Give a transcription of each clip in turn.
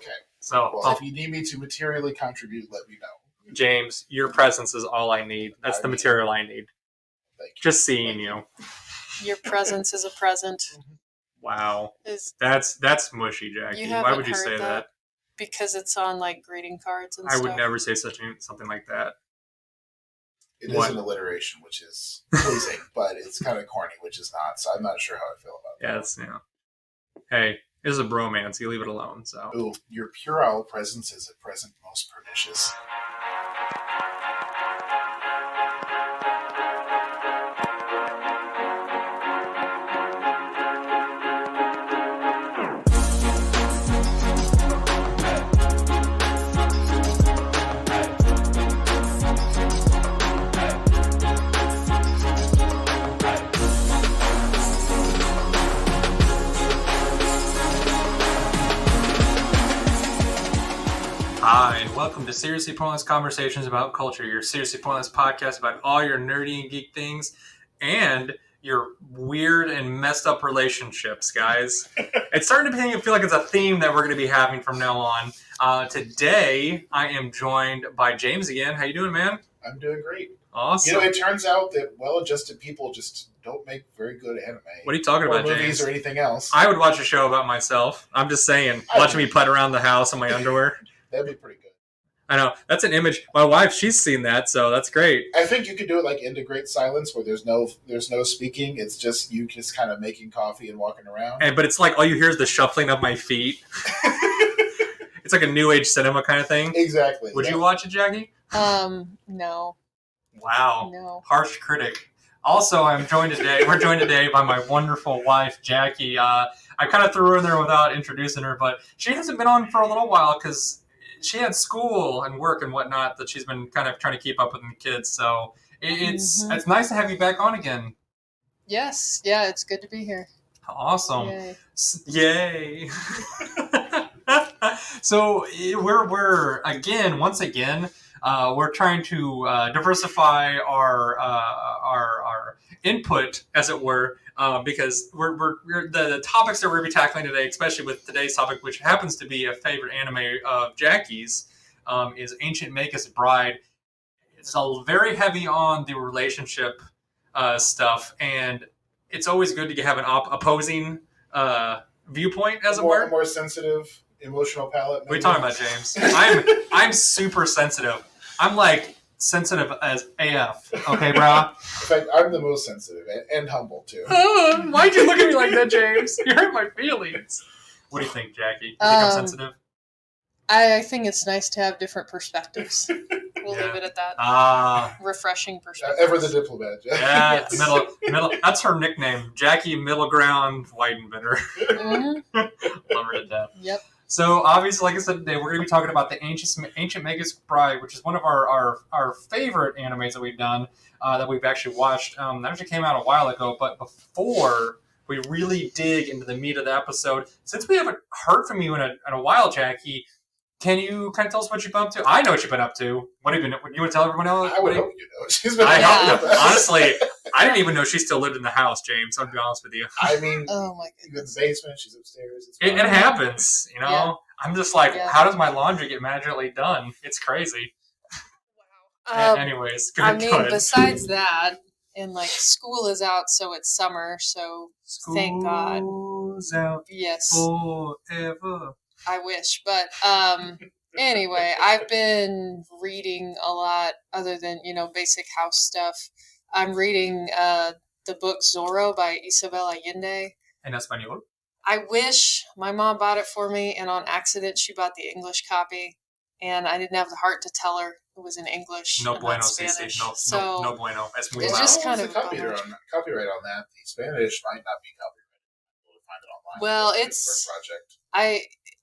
Okay. So, Well, if you need me to materially contribute, let me know. James, your presence is all I need. That's the material I need. Just seeing you. Your presence is a present. Wow. That's mushy, Jackie. Why would you say that? Because it's on like greeting cards and stuff. I would never say something like that. It is an alliteration, which is pleasing, but it's kind of corny, which is not. So I'm not sure how I feel about that. Hey, this is a bromance. You leave it alone. So. Ooh, your puerile presence is a present most pernicious. Hi, and welcome to Seriously Pointless Conversations About Culture, your seriously pointless podcast about all your nerdy and geek things and your weird and messed up relationships, guys. It's starting to feel like it's a theme that we're going to be having from now on. Today, I am joined by James again. How you doing, man? I'm doing great. Awesome. You know, it turns out that well-adjusted people just don't make very good anime. What are you talking about, movies James? Or anything else. I would watch a show about myself. I'm just saying, watching me putt around the house in my underwear. That'd be pretty good. I know. That's an image. My wife, she's seen that, so that's great. I think you could do it like into great silence where there's no speaking. It's just you just kind of making coffee and walking around. But it's like all you hear is the shuffling of my feet. It's like a new age cinema kind of thing. Exactly. Would you watch it, Jackie? No. Wow. No. Harsh critic. Also, we're joined today by my wonderful wife, Jackie. I kind of threw her in there without introducing her, but she hasn't been on for a little while because she had school and work and whatnot that she's been kind of trying to keep up with the kids. So it's nice to have you back on again. Yes. Yeah, it's good to be here. Awesome. Yay. So we're once again, we're trying to diversify our input, as it were, because we're the topics that we're going to be tackling today, especially with today's topic, which happens to be a favorite anime of Jackie's, is Ancient Magus Bride. It's very heavy on the relationship stuff, and it's always good to have an opposing viewpoint, as it were. More sensitive, emotional palate. Maybe. What are you talking about, James? I'm super sensitive. I'm like sensitive as AF. Okay, brah? In fact, I'm the most sensitive and humble, too. Why'd you look at me like that, James? You hurt my feelings. What do you think, Jackie? You think I'm sensitive? I think it's nice to have different perspectives. We'll leave it at that. Refreshing perspectives. Ever the diplomat. Yeah, yes. middle. That's her nickname, Jackie Middle Ground Weidenbitter. Mm-hmm. Love her to death. Yep. So obviously, like I said today, we're going to be talking about the Ancient Magus Bride, which is one of our favorite animes that we've done, that we've actually watched. That actually came out a while ago, but before we really dig into the meat of the episode, since we haven't heard from you in a while, Jackie, can you kind of tell us what you've been up to? I know what you've been up to. What have you been? You want to tell everyone else? I would hope you know. She's been honestly, I didn't even know she still lived in the house, James. I'll be honest with you. I mean, oh my goodness. In the basement, she's upstairs. It happens, you know. Yeah. I'm just like, how does my laundry get magically done? It's crazy. Wow. Anyways, go ahead. Besides that, and like school is out, so it's summer. So thank God. School's out. Yes. Forever. I wish, but anyway, I've been reading a lot other than, basic house stuff. I'm reading the book Zoro by Isabel Allende. En español? I wish my mom bought it for me, and on accident she bought the English copy, and I didn't have the heart to tell her it was in English. No bueno, Spanish. No bueno. It's just kind of copyright on that. The Spanish might not be copyrighted. We'll find it online. Well, it's project.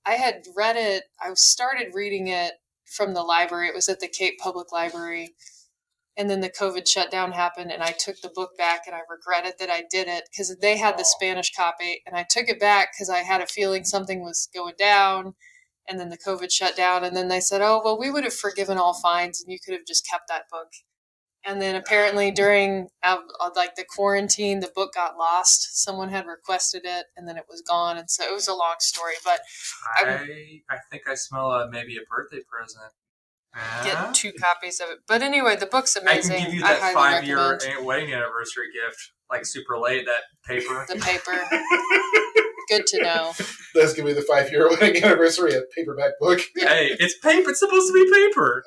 I had read it. I started reading it from the library. It was at the Cape Public Library. And then the COVID shutdown happened, and I took the book back, and I regretted that I did it because they had the Spanish copy, and I took it back because I had a feeling something was going down, and then the COVID shut down, and then they said, oh, well, we would have forgiven all fines, and you could have just kept that book. And then apparently during like the quarantine, the book got lost. Someone had requested it, and then it was gone. And so it was a long story. But I think I smell maybe a birthday present. Get 2 copies of it. But anyway, the book's amazing. I can give you that 5-year wedding anniversary gift, like super late. That paper. The paper. Good to know. That's gonna be the 5-year wedding anniversary of paperback book. Hey, it's paper. It's supposed to be paper.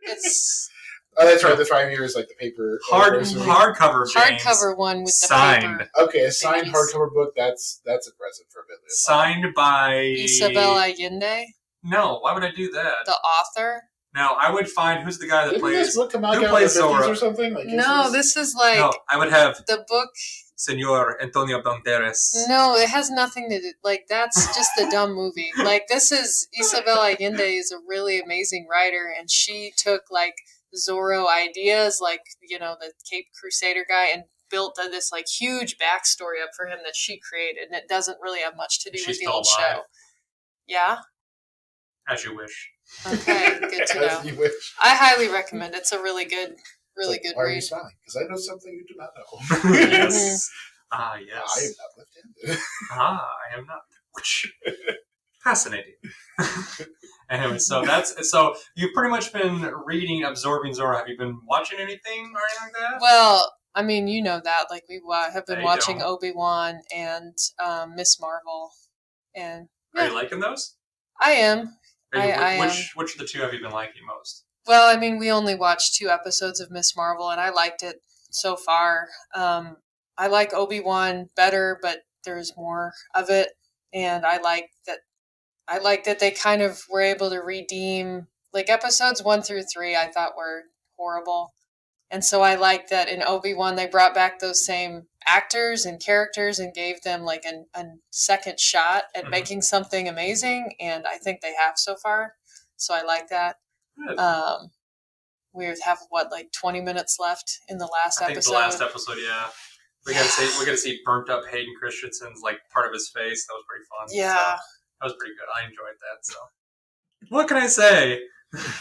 It's. Oh, that's right. The 5 years, like the paper hardcover. Hardcover one with signed. The paper. Okay, a signed hardcover book. That's a present for a bit. Signed by Isabel Allende. No, why would I do that? The author. Now I would find who's the guy that Didn't this book come out who plays Zoro or something? Like, no, this is like no. I would have the book. Senor Antonio Banderas. No, it has nothing to do. Like that's just a dumb movie. Like this is Isabel Allende is a really amazing writer, and she took like Zoro ideas, like the Cape Crusader guy, and built this like huge backstory up for him that she created, and it doesn't really have much to do with the old show. Yeah. As you wish. Okay, good to know. As you wish. I highly recommend. It's a really good good why read. Are you smiling? Because I know something you do not know. Yes. Yes. I am not left-handed. I am not. Fascinating. Anyway, so you've pretty much been reading, absorbing Zoro. Have you been watching anything or anything like that? Well, I mean, you know that. Like we have been watching ObiWan and Miss Marvel, and are you liking those? I am. Which of the two have you been liking most? Well, I mean, we only watched 2 episodes of Miss Marvel, and I liked it so far. I like Obi-Wan better, but there's more of it, and I like that they kind of were able to redeem, like episodes 1 through 3. I thought were horrible, and so I like that in Obi-Wan they brought back those same actors and characters and gave them like a second shot at making something amazing, and I think they have so far. So I like that. Good. We have like 20 minutes left in the last episode. I think the last episode, yeah. We gotta see burnt up Hayden Christensen's like part of his face. That was pretty fun. Yeah, so, that was pretty good. I enjoyed that. So, what can I say?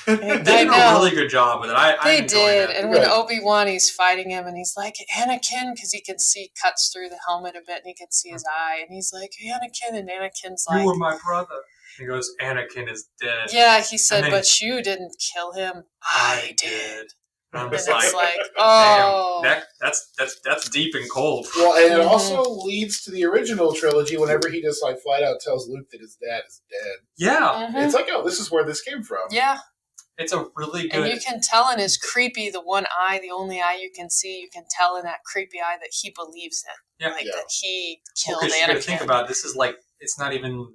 They did a really good job with it. They did, and when Obi-Wan he's fighting him, and he's like Anakin, because he can see cuts through the helmet a bit, and he can see his eye, and he's like Anakin, and Anakin's like, "You were my brother." He goes, "Anakin is dead." Yeah, he said, "But you didn't kill him. I did." And I'm just like, oh, damn, that's deep and cold. Well, and it also leads to the original trilogy whenever he just like flat out tells Luke that his dad is dead. Yeah, it's like, oh, this is where this came from. Yeah, it's a really good. And you can tell in his creepy, the one eye, the only eye you can see, you can tell in that creepy eye that he believes in. Yeah, that he killed Anakin. You gotta think about it. This is like it's not even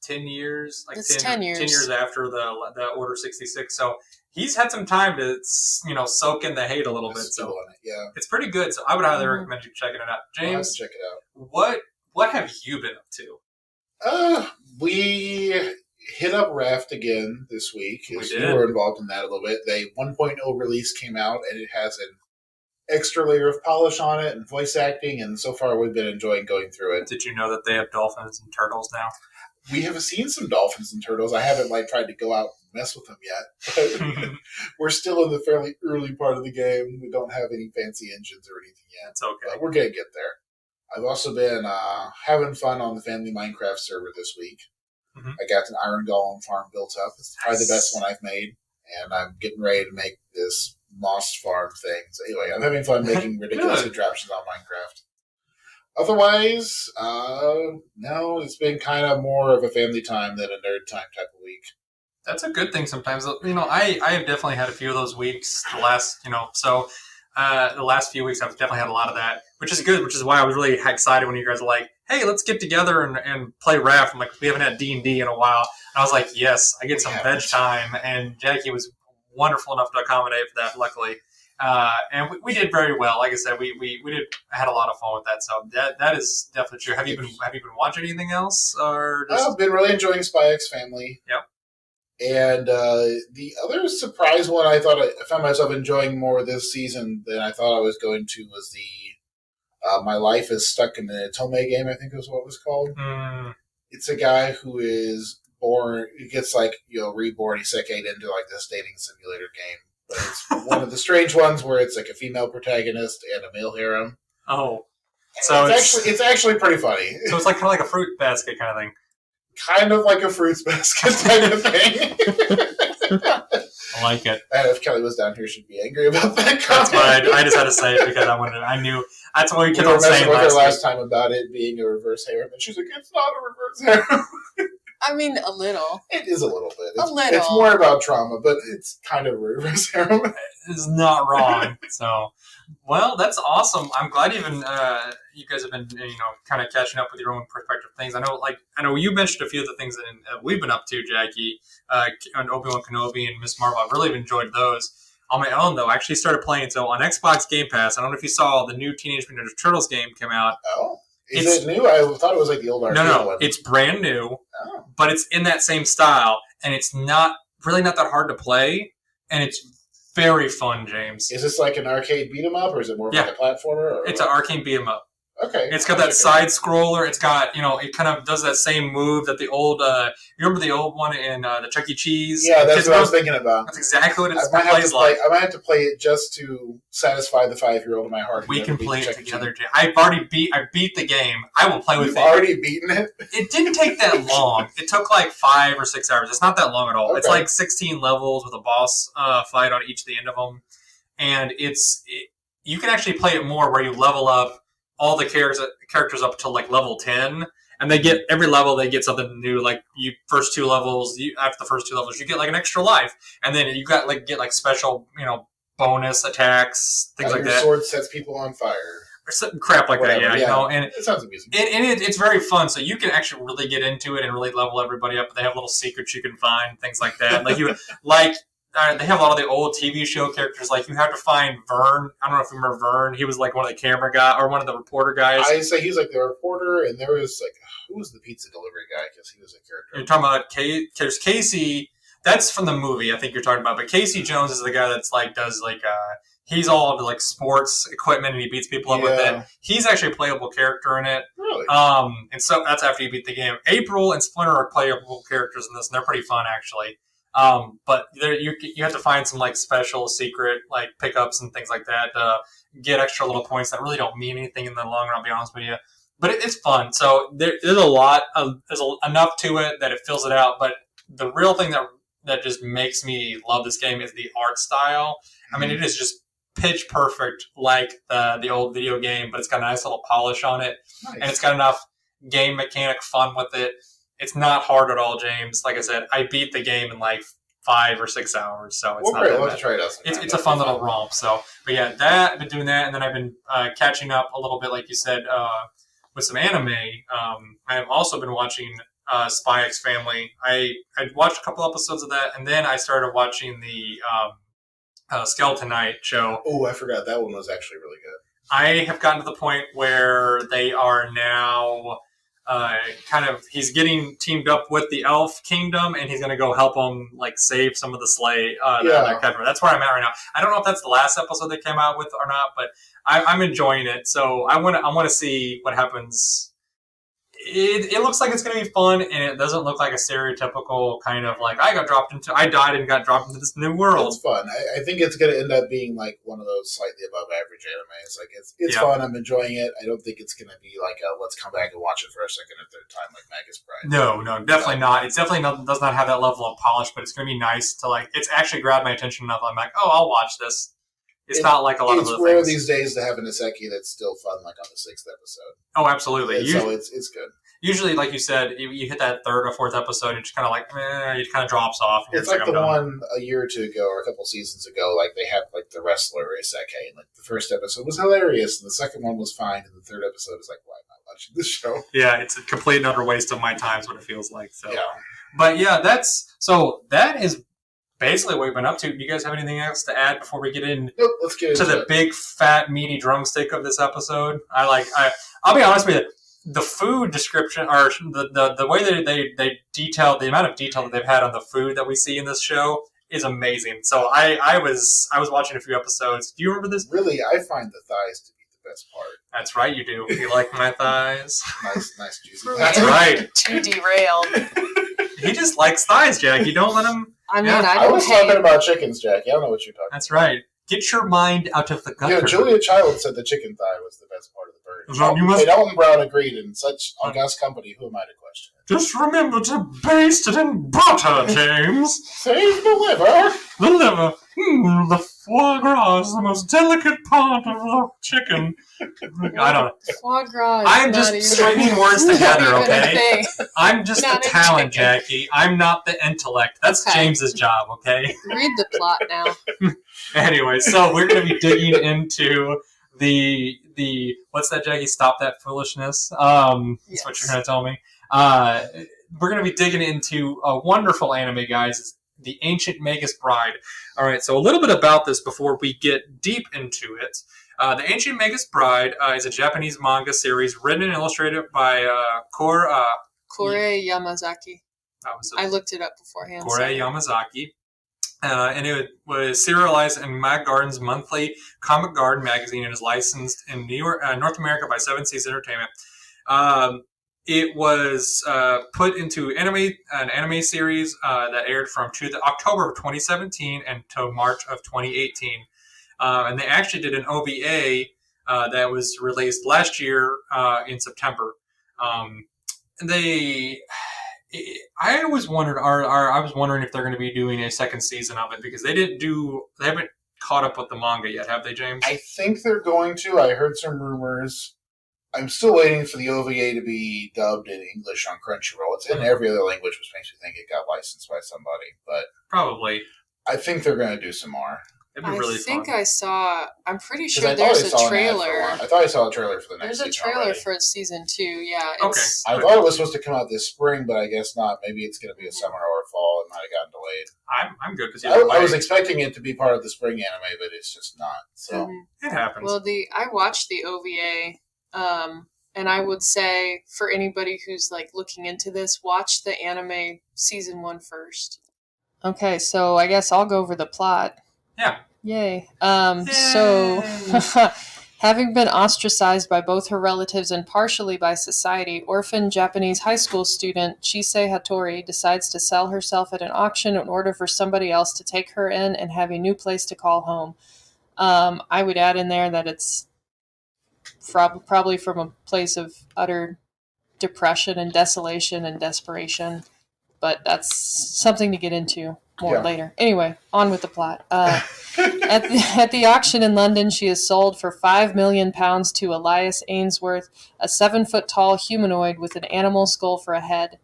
10 years. Like it's 10 years. 10 years after the Order 66. So. He's had some time to, soak in the hate a little bit. So it's pretty good. So I would highly recommend you checking it out. James, check it out. What have you been up to? We hit up Raft again this week. We were involved in that a little bit. The 1.0 release came out, and it has an extra layer of polish on it and voice acting, and so far we've been enjoying going through it. Did you know that they have dolphins and turtles now? We have seen some dolphins and turtles. I haven't tried to go out and mess with them yet. But we're still in the fairly early part of the game. We don't have any fancy engines or anything yet. It's okay. But we're going to get there. I've also been having fun on the Family Minecraft server this week. Mm-hmm. I got an Iron Golem farm built up. It's probably the best one I've made. And I'm getting ready to make this moss farm thing. So anyway, I'm having fun making ridiculous contraptions on Minecraft. Otherwise, no, it's been kind of more of a family time than a nerd time type of week. That's a good thing sometimes. I have definitely had a few of those weeks. The last few weeks I've definitely had a lot of that, which is good, which is why I was really excited when you guys were like, hey, let's get together and play Raft. I'm like, we haven't had D&D in a while. And I was like, yes, I get some veg time. And Jacky was wonderful enough to accommodate for that, luckily. And we did very well. Like I said, we had a lot of fun with that. So that is definitely true. Have you been watching anything else, or I've been really enjoying Spy X Family. Yep. And the other surprise one I thought I found myself enjoying more this season than I thought I was going to was the My Life is Stuck in the TOME game. I think is what it was called. It's a guy who is born. He gets reborn. He's into this dating simulator game. But it's one of the strange ones where it's like a female protagonist and a male harem. Oh. So it's actually pretty funny. So it's like kind of like a fruit basket kind of thing. Kind of like a fruits basket type of thing. I like it. If Kelly was down here, she'd be angry about that comment. That's why I just had to say it because I knew that's what we kept on saying last time about it being a reverse harem, and she's like, "It's not a reverse harem." I mean, a little. It is a little bit. It's more about trauma, but it's kind of a reverse harem. It's not wrong. So, well, that's awesome. I'm glad even you guys have been kind of catching up with your own perspective things. I know you mentioned a few of the things that we've been up to, Jackie, on Obi-Wan Kenobi and Miss Marvel. I've really enjoyed those. On my own, though, I actually started playing. So on Xbox Game Pass, I don't know if you saw the new Teenage Mutant Ninja Turtles game came out. Oh. Is it new? I thought it was like the old arcade one. No, it's brand new, but it's in that same style, and it's not that hard to play, and it's very fun, James. Is this like an arcade beat 'em up, or is it more like a platformer? Or it's an arcade beat 'em up. Okay. It's got that side scroller. It's got, it kind of does that same move that the old, you remember the old one in the Chuck E. Cheese? Yeah, that's what I was thinking about. That's exactly what it plays like. I might have to play it just to satisfy the 5-year-old in my heart. We can play it together, Jay. I beat the game. I will play with it. You've already beaten it? It didn't take that long. It took like 5 or 6 hours. It's not that long at all. Okay. It's like 16 levels with a boss fight on each of the end of them. And you can actually play it more where you level up all the characters up to like level 10, and every level they get something new. Like first 2 levels, after the first 2 levels, you get like an extra life, and then you get special bonus attacks, things like that. Your sword sets people on fire, or some crap like that. Yeah, and it sounds amusing. And it's very fun. So you can actually really get into it and really level everybody up. They have little secrets you can find, things like that. They have a lot of the old TV show characters. Like, you have to find Vern. I don't know if you remember Vern. He was like one of the camera guy or one of the reporter guys. I say he's like the reporter, and there was who was the pizza delivery guy? Because he was a character. You're talking about there's Casey. That's from the movie, I think you're talking about. But Casey Jones is the guy that's he's all the sports equipment, and he beats people up with it. He's actually a playable character in it. Really? And so that's after you beat the game. April and Splinter are playable characters in this, and they're pretty fun actually. But you have to find some special secret pickups and things like that to get extra little points that really don't mean anything in the long run, I'll be honest with you. But it's fun. So there's enough to it that it fills it out. But the real thing that just makes me love this game is the art style. Mm-hmm. I mean, it is just pitch perfect like the old video game, but it's got a nice little polish on it. Nice. And it's got enough game mechanic fun with it. It's not hard at all, James. Like I said, I beat the game in 5 or 6 hours, so it's not great. that We'll bad. Have to try it out. It's a fun little romp. So, but yeah, I've been doing that, and then I've been catching up a little bit, like you said, with some anime. I have also been watching Spy X Family. I watched a couple episodes of that, and then I started watching the Skeleton Knight show. Oh, I forgot that one was actually really good. I have gotten to the point where they are now. He's getting teamed up with the Elf Kingdom, and he's going to go help them save some of the slay. That's where I'm at right now. I don't know if that's the last episode they came out with or not, but I'm enjoying it. So I want to see what happens. It looks like it's going to be fun, and it doesn't look like a stereotypical kind of I died and got dropped into this new world. It's fun. I think it's going to end up being one of those slightly above average animes. It's fun. I'm enjoying it. I don't think it's going to be let's come back and watch it for a second or third time like Magus Bride. No, definitely not. It's definitely does not have that level of polish, but it's going to be nice to it's actually grabbed my attention enough. I'm like, oh, I'll watch this. It's not like a lot of other things. It's rare these days to have an Iseki that's still fun, on the 6th episode. Oh, absolutely. So it's good. Usually, like you said, you hit that 3rd or 4th episode, it's just kind of it kind of drops off. It's like the one a year or two ago, or a couple seasons ago, they had the wrestler Iseki, and the first episode was hilarious, and the second one was fine, and the 3rd episode is why am I watching this show? Yeah, it's a complete and utter waste of my time, is what it feels like. So, yeah. But yeah, that is basically what we've been up to. Do you guys have anything else to add before we get in? Nope, let's get into the big fat meaty drumstick of this episode? I'll be honest with you. The food description, or the way that they detail the amount of detail that they've had on the food that we see in this show is amazing. So I was watching a few episodes. Do you remember this? Really, I find the thighs to be the best part. That's right, you do. You like my thighs? nice juicy. That's right. Too derailed. He just likes thighs, Jack. You don't let him. I mean, Yeah. I was talking about chickens, Jackie. I don't know what you're talking about. That's right. Get your mind out of the gutter. Yeah, Julia Child said the chicken thigh was the best part of the bird. So Alton Brown agreed in such august company. Who am I to question it? Just remember to baste it in butter, James. Save the liver. The liver. The foie gras is the most delicate part of the chicken. I don't know. Foie gras. I'm just stringing words together, okay? I'm just Not the a talent, chicken. Jackie. I'm not the intellect. That's Okay. James's job, okay? Read the plot now. Anyway, so we're going to be digging into the what's that, Jackie? Stop that foolishness. That's what you're going to tell me. We're going to be digging into a wonderful anime, guys. The Ancient Magus Bride. All right, so a little bit about this before we get deep into it. The Ancient Magus Bride is a Japanese manga series written and illustrated by Kore Yamazaki. I looked it up beforehand. Kore Yamazaki. And it was serialized in Mag Garden's monthly Comic Garden magazine and is licensed in North America by Seven Seas Entertainment. It was put into an anime series that aired from October of 2017 until March of 2018. And they actually did an OVA that was released last year in September. I was wondering if they're going to be doing a second season of it because they haven't caught up with the manga yet, have they, James? I think they're going to. I heard some rumors. I'm still waiting for the OVA to be dubbed in English on Crunchyroll. It's in every other language, which makes me think it got licensed by somebody. But probably. I think they're going to do some more. It'd be really fun. I'm pretty sure there's a trailer. I thought I saw a trailer for the next season. There's a trailer for season 2, yeah. Okay. I thought it was supposed to come out this spring, but I guess not. Maybe it's going to be a summer or a fall. It might have gotten delayed. I'm good because I was expecting it to be part of the spring anime, but it's just not. So It happens. Well, I watched the OVA, and I would say for anybody who's like looking into this, watch the anime season 1 first. Okay, so I guess I'll go over the plot. Yeah. Yay. So, having been ostracized by both her relatives and partially by society, orphan Japanese high school student Chise Hattori decides to sell herself at an auction in order for somebody else to take her in and have a new place to call home. I would add in there that it's probably from a place of utter depression and desolation and desperation, but that's something to get into more later. Anyway, on with the plot. At the auction in London, she is sold for £5 million to Elias Ainsworth, a 7-foot-tall humanoid with an animal skull for a head.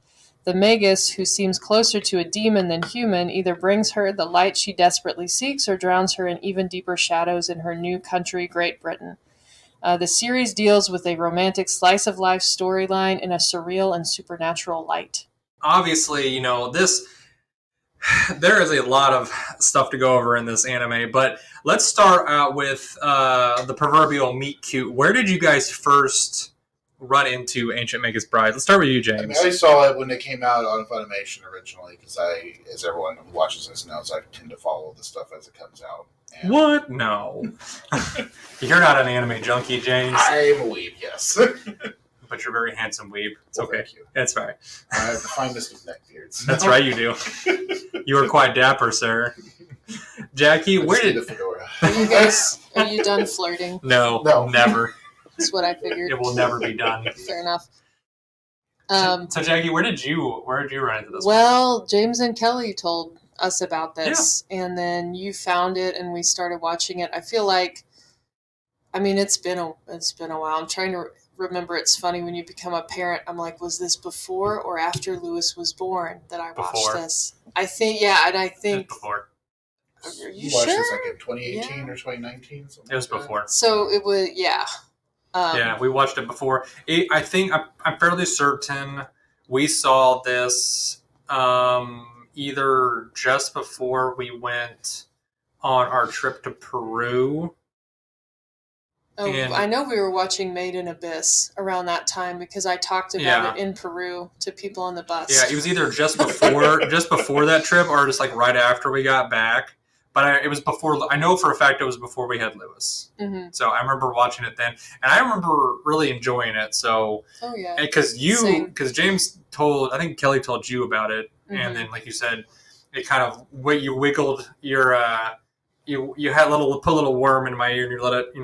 The Magus, who seems closer to a demon than human, either brings her the light she desperately seeks or drowns her in even deeper shadows in her new country, Great Britain. The series deals with a romantic slice-of-life storyline in a surreal and supernatural light. Obviously, there is a lot of stuff to go over in this anime, but let's start out with the proverbial meet cute. Where did you guys first run into Ancient Magus Bride? Let's start with you, James. I saw it when it came out on Funimation originally, because as everyone who watches this knows, I tend to follow the stuff as it comes out. And what? No. You're not an anime junkie, James. I'm a weeb, yes. But you're a very handsome weeb. It's okay. Thank you. That's right. I have the finest of neck beards. That's right, you do. You are quite dapper, sir. Jackie, where did... Are you done flirting? No, never. That's what I figured. It will never be done. Fair enough. So Jackie, where did you run into this? Well, James and Kelly told us about this, and then you found it, and we started watching it. I feel like, it's been a while. I'm trying to remember. It's funny when you become a parent. I'm like, was this before or after Lewis was born that I watched this? I think, and I think before. Are you watched sure? this like in 2018 or 2019? It was before. So it was, we watched it before. I think I'm fairly certain we saw this either just before we went on our trip to Peru. Oh, I know we were watching Made in Abyss around that time because I talked about it in Peru to people on the bus. Yeah, it was either just before that trip or just like right after we got back. But it was before. I know for a fact it was before we had Lewis. Mm-hmm. So I remember watching it then, and I remember really enjoying it. So, because James told, I think Kelly told you about it, and then like you said, it kind of you wiggled your you had put a little worm in my ear and you let it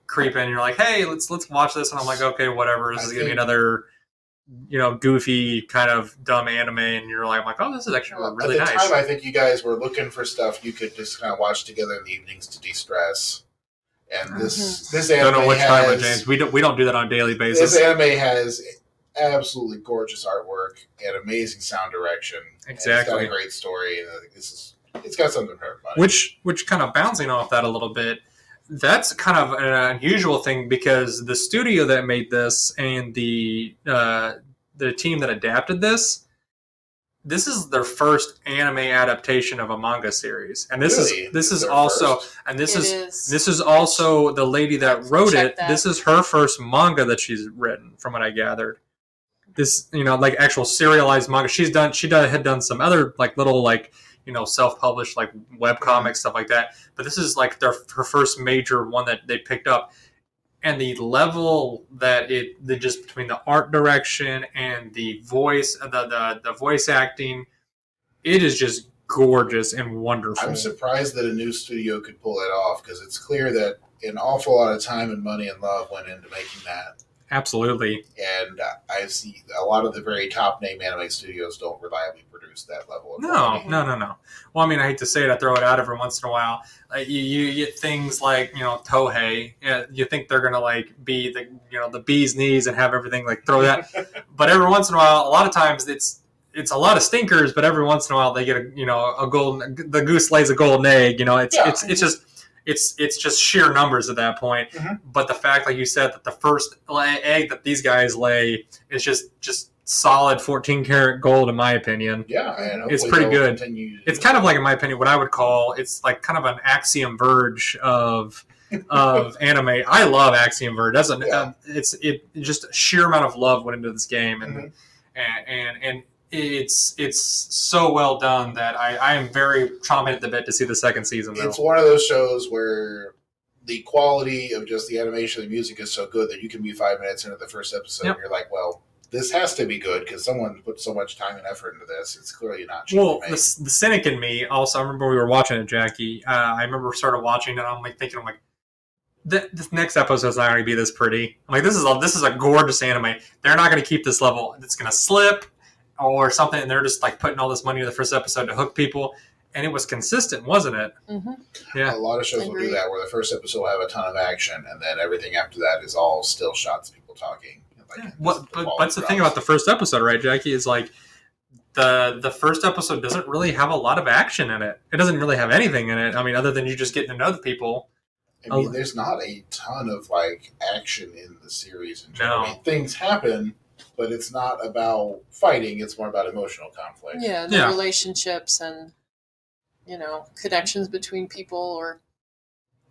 creep in. And you're like, hey, let's watch this, and I'm like, okay, whatever. This is gonna be another goofy kind of dumb anime, and you're like, I'm like, oh, this is actually really nice. At the time, I think you guys were looking for stuff you could just kind of watch together in the evenings to de-stress. And this anime don't know which time, James. We don't do that on a daily basis. This anime has absolutely gorgeous artwork and amazing sound direction. Exactly, it's got a great story, and it's got something for everybody. Which kind of bouncing off that a little bit. That's kind of an unusual thing because the studio that made this and the team that adapted this is their first anime adaptation of a manga series, and this is also the lady that wrote it. This is her first manga that she's written, from what I gathered. This like actual serialized manga. She had done some other like little like self-published like webcomics, stuff like that. But this is like her first major one that they picked up. And the level that just between the art direction and the voice, the voice acting, it is just gorgeous and wonderful. I'm surprised that a new studio could pull it off, because it's clear that an awful lot of time and money and love went into making that. Absolutely. And I see a lot of the very top name anime studios don't reliably produce that level of quality. No. Well, I mean, I hate to say it, I throw it out every once in a while. You get things like Tohei. You think they're gonna like be the bee's knees and have everything like throw that, but every once in a while, a lot of times it's a lot of stinkers. But every once in a while, they get a golden. The goose lays a golden egg. It's just sheer numbers at that point. Mm-hmm. But the fact, like you said, that the first egg that these guys lay is just solid 14 karat gold, in my opinion. Yeah, and it's pretty good. It's kind of like, in my opinion, what I would call, it's like kind of an Axiom Verge of anime. I love Axiom Verge. It's just sheer amount of love went into this game, and and it's so well done that I am very chomping at the bit to see the second season. It's one of those shows where the quality of just the animation and the music is so good that you can be 5 minutes into the first episode and you're like, well, this has to be good because someone put so much time and effort into this. It's clearly not cheap. Well, the cynic in me also, I remember we were watching it, Jackie. I remember started watching it, and I'm like thinking, this next episode is not going to be this pretty. I'm like, this is a gorgeous anime. They're not going to keep this level. It's going to slip or something, and they're just like putting all this money into the first episode to hook people. And it was consistent, wasn't it? Mm-hmm. Yeah. A lot of shows will do that, where the first episode will have a ton of action, and then everything after that is all still shots of people talking. But the thing about the first episode, right, Jackie, is like the first episode doesn't really have a lot of action in it. It doesn't really have anything in it. I mean, other than you just getting to know the people. I mean, there's not a ton of like action in the series in general. No. I mean, things happen, but it's not about fighting. It's more about emotional conflict. Yeah, the relationships and connections between people, or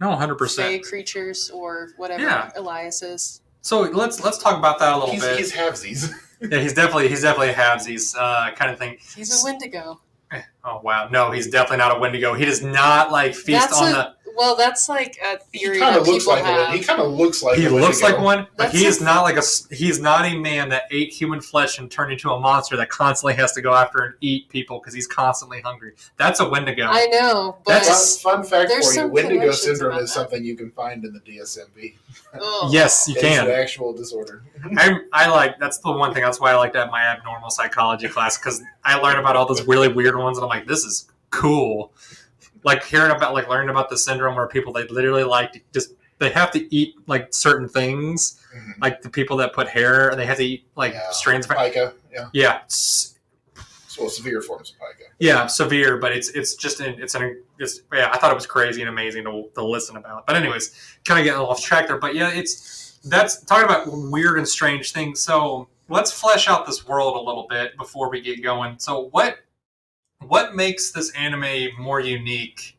100% fey creatures or whatever Elias is. So let's talk about that a little bit. He's halvesies. Yeah, he's definitely a halvesies kind of thing. He's a Wendigo. Oh wow, no, he's definitely not a Wendigo. He does not like feast on the. Well, that's like a theory that people have. He kind of looks like. He looks like one, but he is not He's not a man that ate human flesh and turned into a monster that constantly has to go after and eat people because he's constantly hungry. That's a Wendigo. I know, but that's fun fact for you. Wendigo syndrome is something you can find in the DSM-V. Oh. Yes, you can. It's an actual disorder. I like. That's the one thing. That's why I liked at my abnormal psychology class, because I learned about all those really weird ones, and I'm like, this is cool. Like learning about the syndrome where people, they literally they have to eat like certain things, like the people that put hair, they have to eat like strands of pica. Yeah. Severe forms of pica. Yeah, severe, but I thought it was crazy and amazing to listen about. But anyways, kind of getting off track there. But yeah, that's talking about weird and strange things. So let's flesh out this world a little bit before we get going. So what makes this anime more unique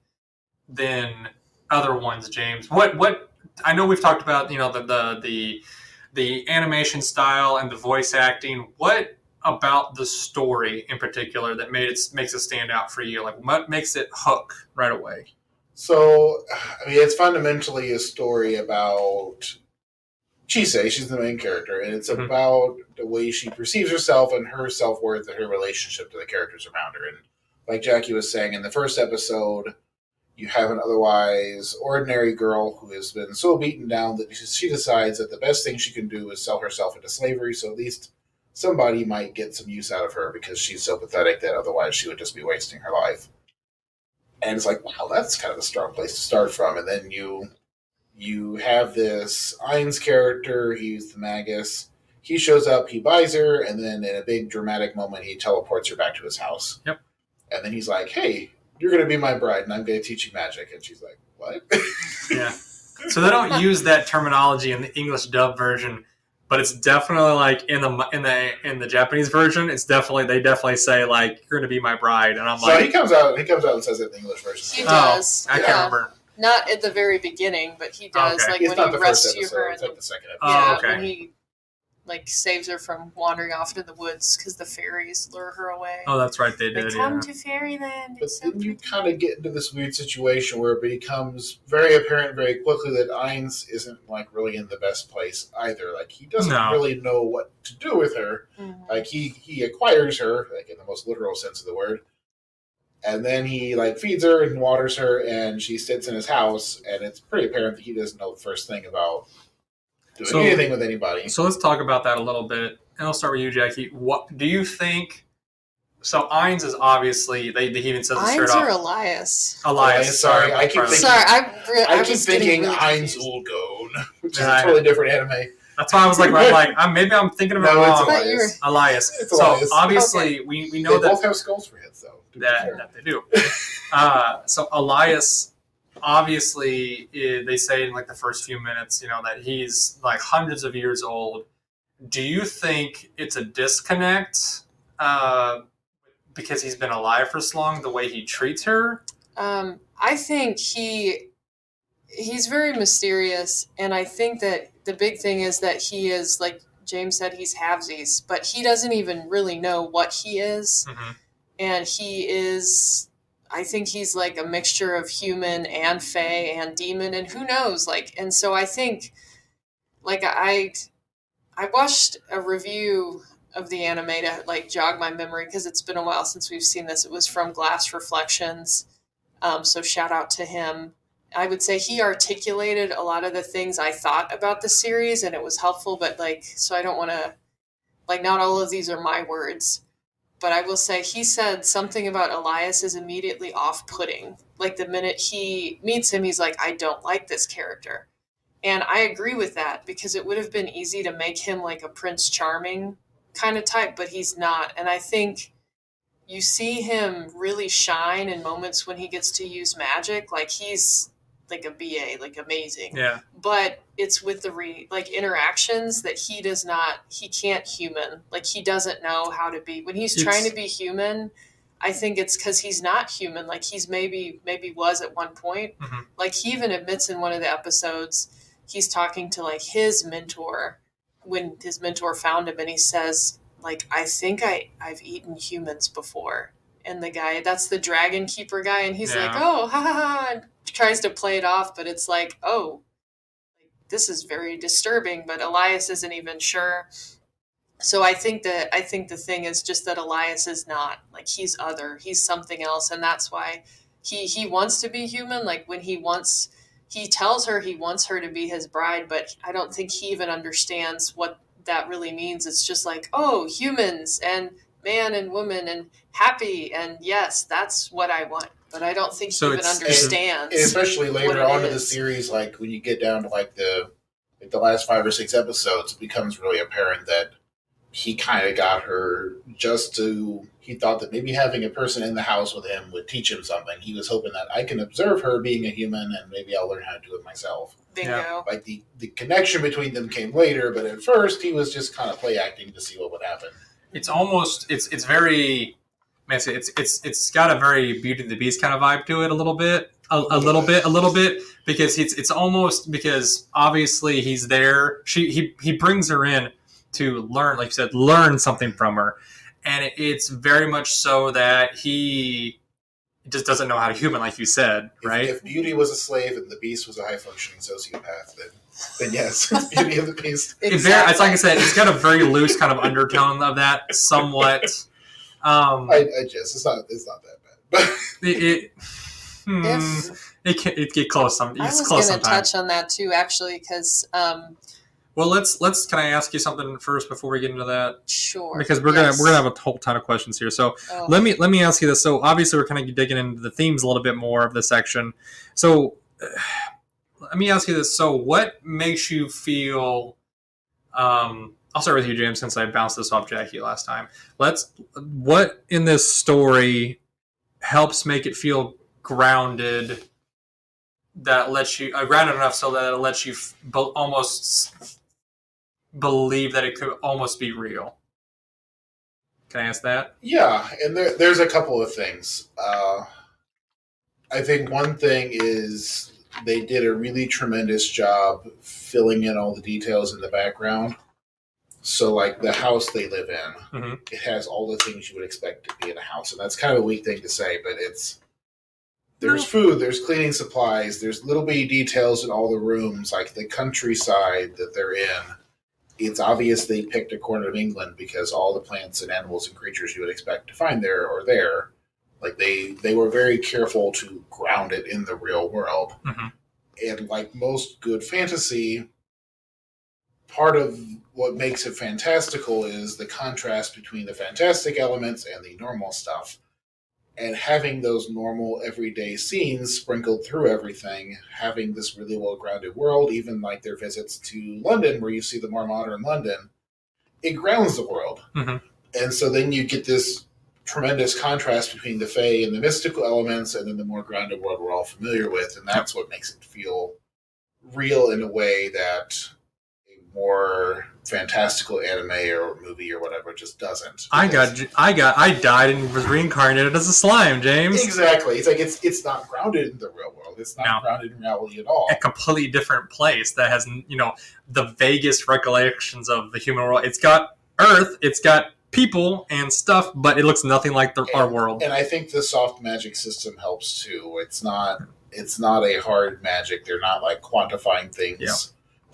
than other ones, James? What I know we've talked about, the animation style and the voice acting. What about the story in particular that makes it stand out for you? Like, what makes it hook right away? So, I mean, it's fundamentally a story about Chise. She's the main character, and it's about the way she perceives herself and her self-worth and her relationship to the characters around her. And like Jackie was saying, in the first episode, you have an otherwise ordinary girl who has been so beaten down that she decides that the best thing she can do is sell herself into slavery, so at least somebody might get some use out of her because she's so pathetic that otherwise she would just be wasting her life. And it's like, wow, that's kind of a strong place to start from. And then you have this Ain's character, he's the Magus. He shows up, he buys her, and then in a big dramatic moment, he teleports her back to his house. Yep. And then he's like, hey, you're going to be my bride, and I'm going to teach you magic. And she's like, what? Yeah. So they don't use that terminology in the English dub version, but it's definitely like in the Japanese version. It's definitely they definitely say like you're going to be my bride, and I'm so like he comes out and says it in the English version. He does. I can't remember. Not at the very beginning, but he does. Okay. Like It's when not he the first rescues episode, her. it's like the second episode. Oh, okay. When he like saves her from wandering off into the woods because the fairies lure her away. Oh, that's right, they did. Like, come to fairyland. But then you kind of get into this weird situation where it becomes very apparent very quickly that Ainz isn't like really in the best place either. Like he doesn't really know what to do with her. Mm-hmm. Like he acquires her, like in the most literal sense of the word. And then he like feeds her and waters her, and she sits in his house, and it's pretty apparent that he doesn't know the first thing about doing anything with anybody. So let's talk about that a little bit, and I'll start with you, Jackie. What do you think? So Ainz is obviously he even says it straight off. Ainz or Elias? Elias, sorry, I keep thinking. Sorry, I keep thinking really Ainz Ulgon, which is a totally different anime. That's why I was like, maybe I'm thinking of it wrong. It's Elias. It's Elias. So obviously we know they both have skulls for heads, though. That they do. So Elias, obviously, they say in like the first few minutes, that he's like hundreds of years old. Do you think it's a disconnect because he's been alive for so long, the way he treats her? I think he's very mysterious, and I think that the big thing is that he is, like James said, he's halvesies, but he doesn't even really know what he is. Mm-hmm. And he is, I think he's like a mixture of human and fae and demon, and who knows, and so I think, I watched a review of the anime to jog my memory because it's been a while since we've seen this. It was from Glass Reflections, so shout out to him. I would say he articulated a lot of the things I thought about the series, and it was helpful, but so I don't want to, not all of these are my words. But I will say he said something about Elias is immediately off-putting. Like the minute he meets him, he's like, I don't like this character. And I agree with that because it would have been easy to make him like a Prince Charming kind of type, but he's not. And I think you see him really shine in moments when he gets to use magic. Like he's like a BA, like amazing. Yeah. But it's with the interactions that he can't human. Like he doesn't know how to be. When he's trying to be human, I think it's because he's not human. Like he's maybe was at one point. Mm-hmm. Like he even admits in one of the episodes, he's talking to like his mentor when his mentor found him, and he says, I think I've eaten humans before. And the guy, that's the dragon keeper guy, and he's like, oh, ha ha ha, and tries to play it off, but it's like, oh, this is very disturbing, but Elias isn't even sure. So I think the thing is just that Elias is not, he's other, he's something else, and that's why he wants to be human. Like when he tells her he wants her to be his bride, but I don't think he even understands what that really means. It's just like, oh, humans and man and woman and happy, and yes, that's what I want. But I don't think he even understands. And especially later on in the series, when you get down to the last 5 or 6 episodes, it becomes really apparent that he kind of got her he thought that maybe having a person in the house with him would teach him something. He was hoping that I can observe her being a human and maybe I'll learn how to do it myself. Bingo. Yeah. The connection between them came later, but at first he was just kind of play acting to see what would happen. It's almost it's very, it's got a very Beauty and the Beast kind of vibe to it a little bit, a little bit because it's almost because obviously he's there. He brings her in to learn, like you said, learn something from her, and it's very much so that he just doesn't know how to human, like you said, right? If Beauty was a slave and the Beast was a high functioning sociopath, then yes, it's Beauty and the Beast. It's like I said, it's got a very loose kind of undertone of that, somewhat. It's not that bad. It get close. I was going to touch on that too, actually, because. Well, let's. Can I ask you something first before we get into that? Sure. Because we're gonna have a whole ton of questions here. So let me ask you this. So obviously we're kind of digging into the themes a little bit more of the section. So let me ask you this. So what makes you feel? I'll start with you, James, since I bounced this off Jackie last time. What in this story helps make it feel grounded? That lets you grounded enough so that it lets you almost believe that it could almost be real. Can I ask that? Yeah, and there's a couple of things. I think one thing is they did a really tremendous job filling in all the details in the background. So, like the house they live in, it has all the things you would expect to be in a house, and that's kind of a weak thing to say, but there's food, there's cleaning supplies, there's little bitty details in all the rooms, like the countryside that they're in. It's obvious they picked a corner of England because all the plants and animals and creatures you would expect to find there are there. Like they were very careful to ground it in the real world. And like most good fantasy, part of what makes it fantastical is the contrast between the fantastic elements and the normal stuff. And having those normal everyday scenes sprinkled through everything, having this really well-grounded world, even like their visits to London, where you see the more modern London, it grounds the world. And so then you get this tremendous contrast between the fae and the mystical elements and then the more grounded world we're all familiar with. And that's what makes it feel real in a way that a more fantastical anime or movie or whatever just doesn't. I died and was reincarnated as a slime, James. Exactly. It's like it's not grounded in the real world. It's not grounded in reality at all. A completely different place that has, the vaguest recollections of the human world. It's got Earth, it's got people and stuff, but it looks nothing like our world. And I think the soft magic system helps too. It's not a hard magic. They're not like quantifying things. Yeah.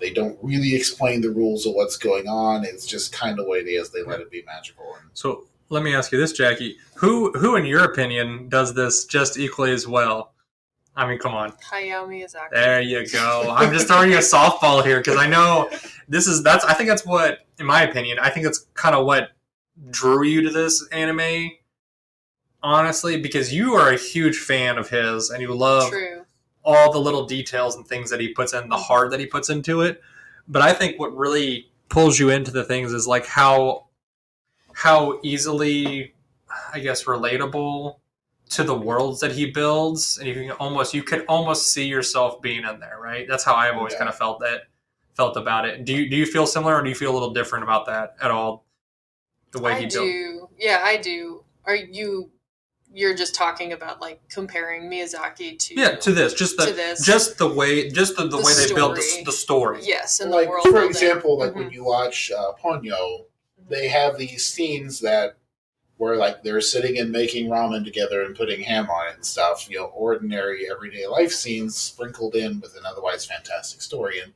They don't really explain the rules of what's going on. It's just kind of what it is. They let it be magical. So let me ask you this, Jackie. Who in your opinion, does this just equally as well? I mean, come on. Hayao Miyazaki. There you go. I'm just throwing you a softball here because I know I think that's what, in my opinion, I think that's kind of what drew you to this anime, honestly, because you are a huge fan of his and you love all the little details and things that he puts in, the heart that he puts into it. But I think what really pulls you into the things is like how easily, I guess, relatable to the worlds that he builds, and you could almost see yourself being in there, right? That's how I've always kind of felt about it. Do you feel similar, or do you feel a little different about that at all? The way he built. Yeah, I do. You're just talking about like comparing Miyazaki to this, just the way they built the story. Yes, and like, the world. For example, like when you watch Ponyo, they have these scenes where like they're sitting and making ramen together and putting ham on it and stuff. Ordinary everyday life scenes sprinkled in with an otherwise fantastic story, and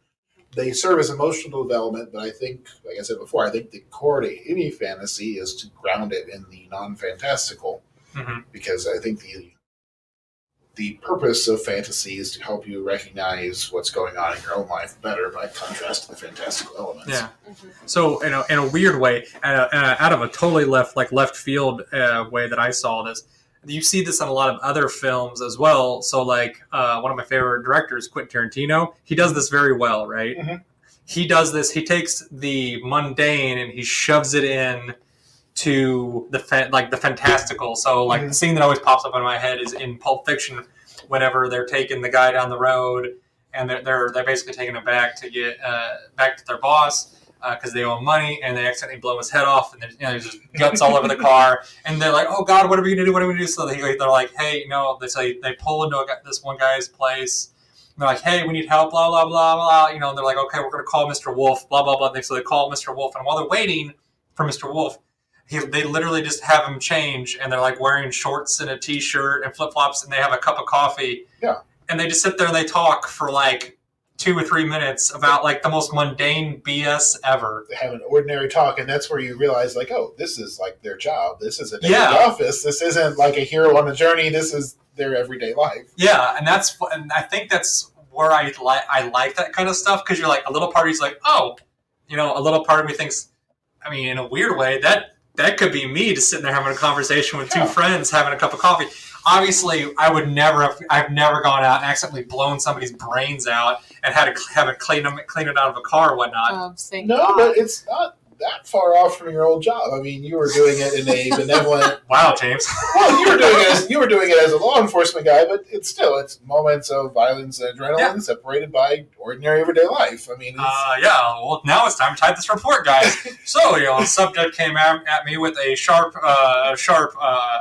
they serve as emotional development. But I think, like I said before, I think the core to any fantasy is to ground it in the non-fantastical. Because I think the purpose of fantasy is to help you recognize what's going on in your own life better by contrast to the fantastical elements. Yeah. So in a weird way, out of a totally left field way that I saw this, you see this in a lot of other films as well. So like one of my favorite directors, Quentin Tarantino, he does this very well, right? He does this. He takes the mundane and he shoves it in to the fantastical. So like the scene that always pops up in my head is in Pulp Fiction, whenever they're taking the guy down the road and they're basically taking him back to get back to their boss because they owe him money, and they accidentally blow his head off, and there's just guts all over the car, and they're like, oh God, what are we gonna do? What are we gonna do? So they're like, hey, no, they pull into this one guy's place. They're like, hey, we need help, blah, blah, blah, blah. They're like, okay, we're going to call Mr. Wolf, blah, blah, blah. So they call Mr. Wolf, and while they're waiting for Mr. Wolf, they literally just have him change, and they're like wearing shorts and a t-shirt and flip-flops, and they have a cup of coffee. Yeah. And they just sit there and they talk for like 2 or 3 minutes about like the most mundane BS ever. They have an ordinary talk, and that's where you realize, like, oh, this is like their job. This is a day in the office. This isn't like a hero on a journey. This is their everyday life. Yeah, and I think that's where I like that kind of stuff, because you're like, a little part of me's like, oh, a little part of me thinks, I mean, in a weird way, that could be me just sitting there having a conversation with two friends, having a cup of coffee. Obviously, I've never gone out and accidentally blown somebody's brains out and had to have it clean it out of a car or whatnot. No, but it's not that far off from your old job. I mean, you were doing it in a benevolent. Wow, James. Well, you were doing it as a law enforcement guy, but it's moments of violence and adrenaline separated by ordinary everyday life. I mean, well, now it's time to type this report, guys. So, a subject came at me with a sharp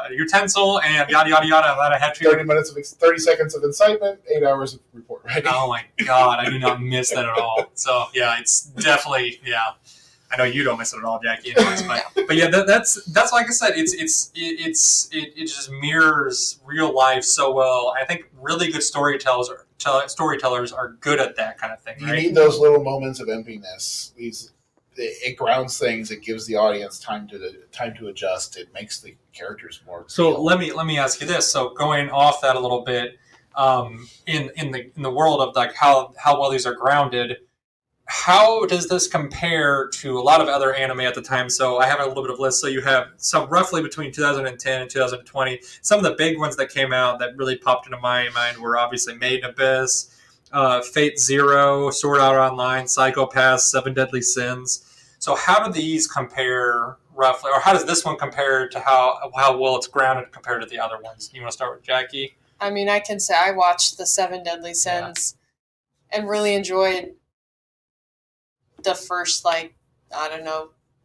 utensil and yada yada yada. And then I had 30 seconds of incitement, 8 hours of report writing. Oh my God, I do not miss that at all. So yeah, it's definitely I know you don't miss it at all, Jackie. Anyways, but yeah, that's like I said, it just mirrors real life so well. I think really good storytellers are good at that kind of thing. You need those little moments of emptiness. It grounds things. It gives the audience time to adjust. It makes the characters more. So real. Let me ask you this. So going off that a little bit, in the world of like how well these are grounded. How does this compare to a lot of other anime at the time? So I have a little bit of list. So you have some roughly between 2010 and 2020. Some of the big ones that came out that really popped into my mind were obviously Made in Abyss, Fate Zero, Sword Art Online, Psycho-Pass, Seven Deadly Sins. So how do these compare roughly, or how does this one compare to how well it's grounded compared to the other ones? You want to start with Jackie? I mean, I can say I watched the Seven Deadly Sins and really enjoyed the first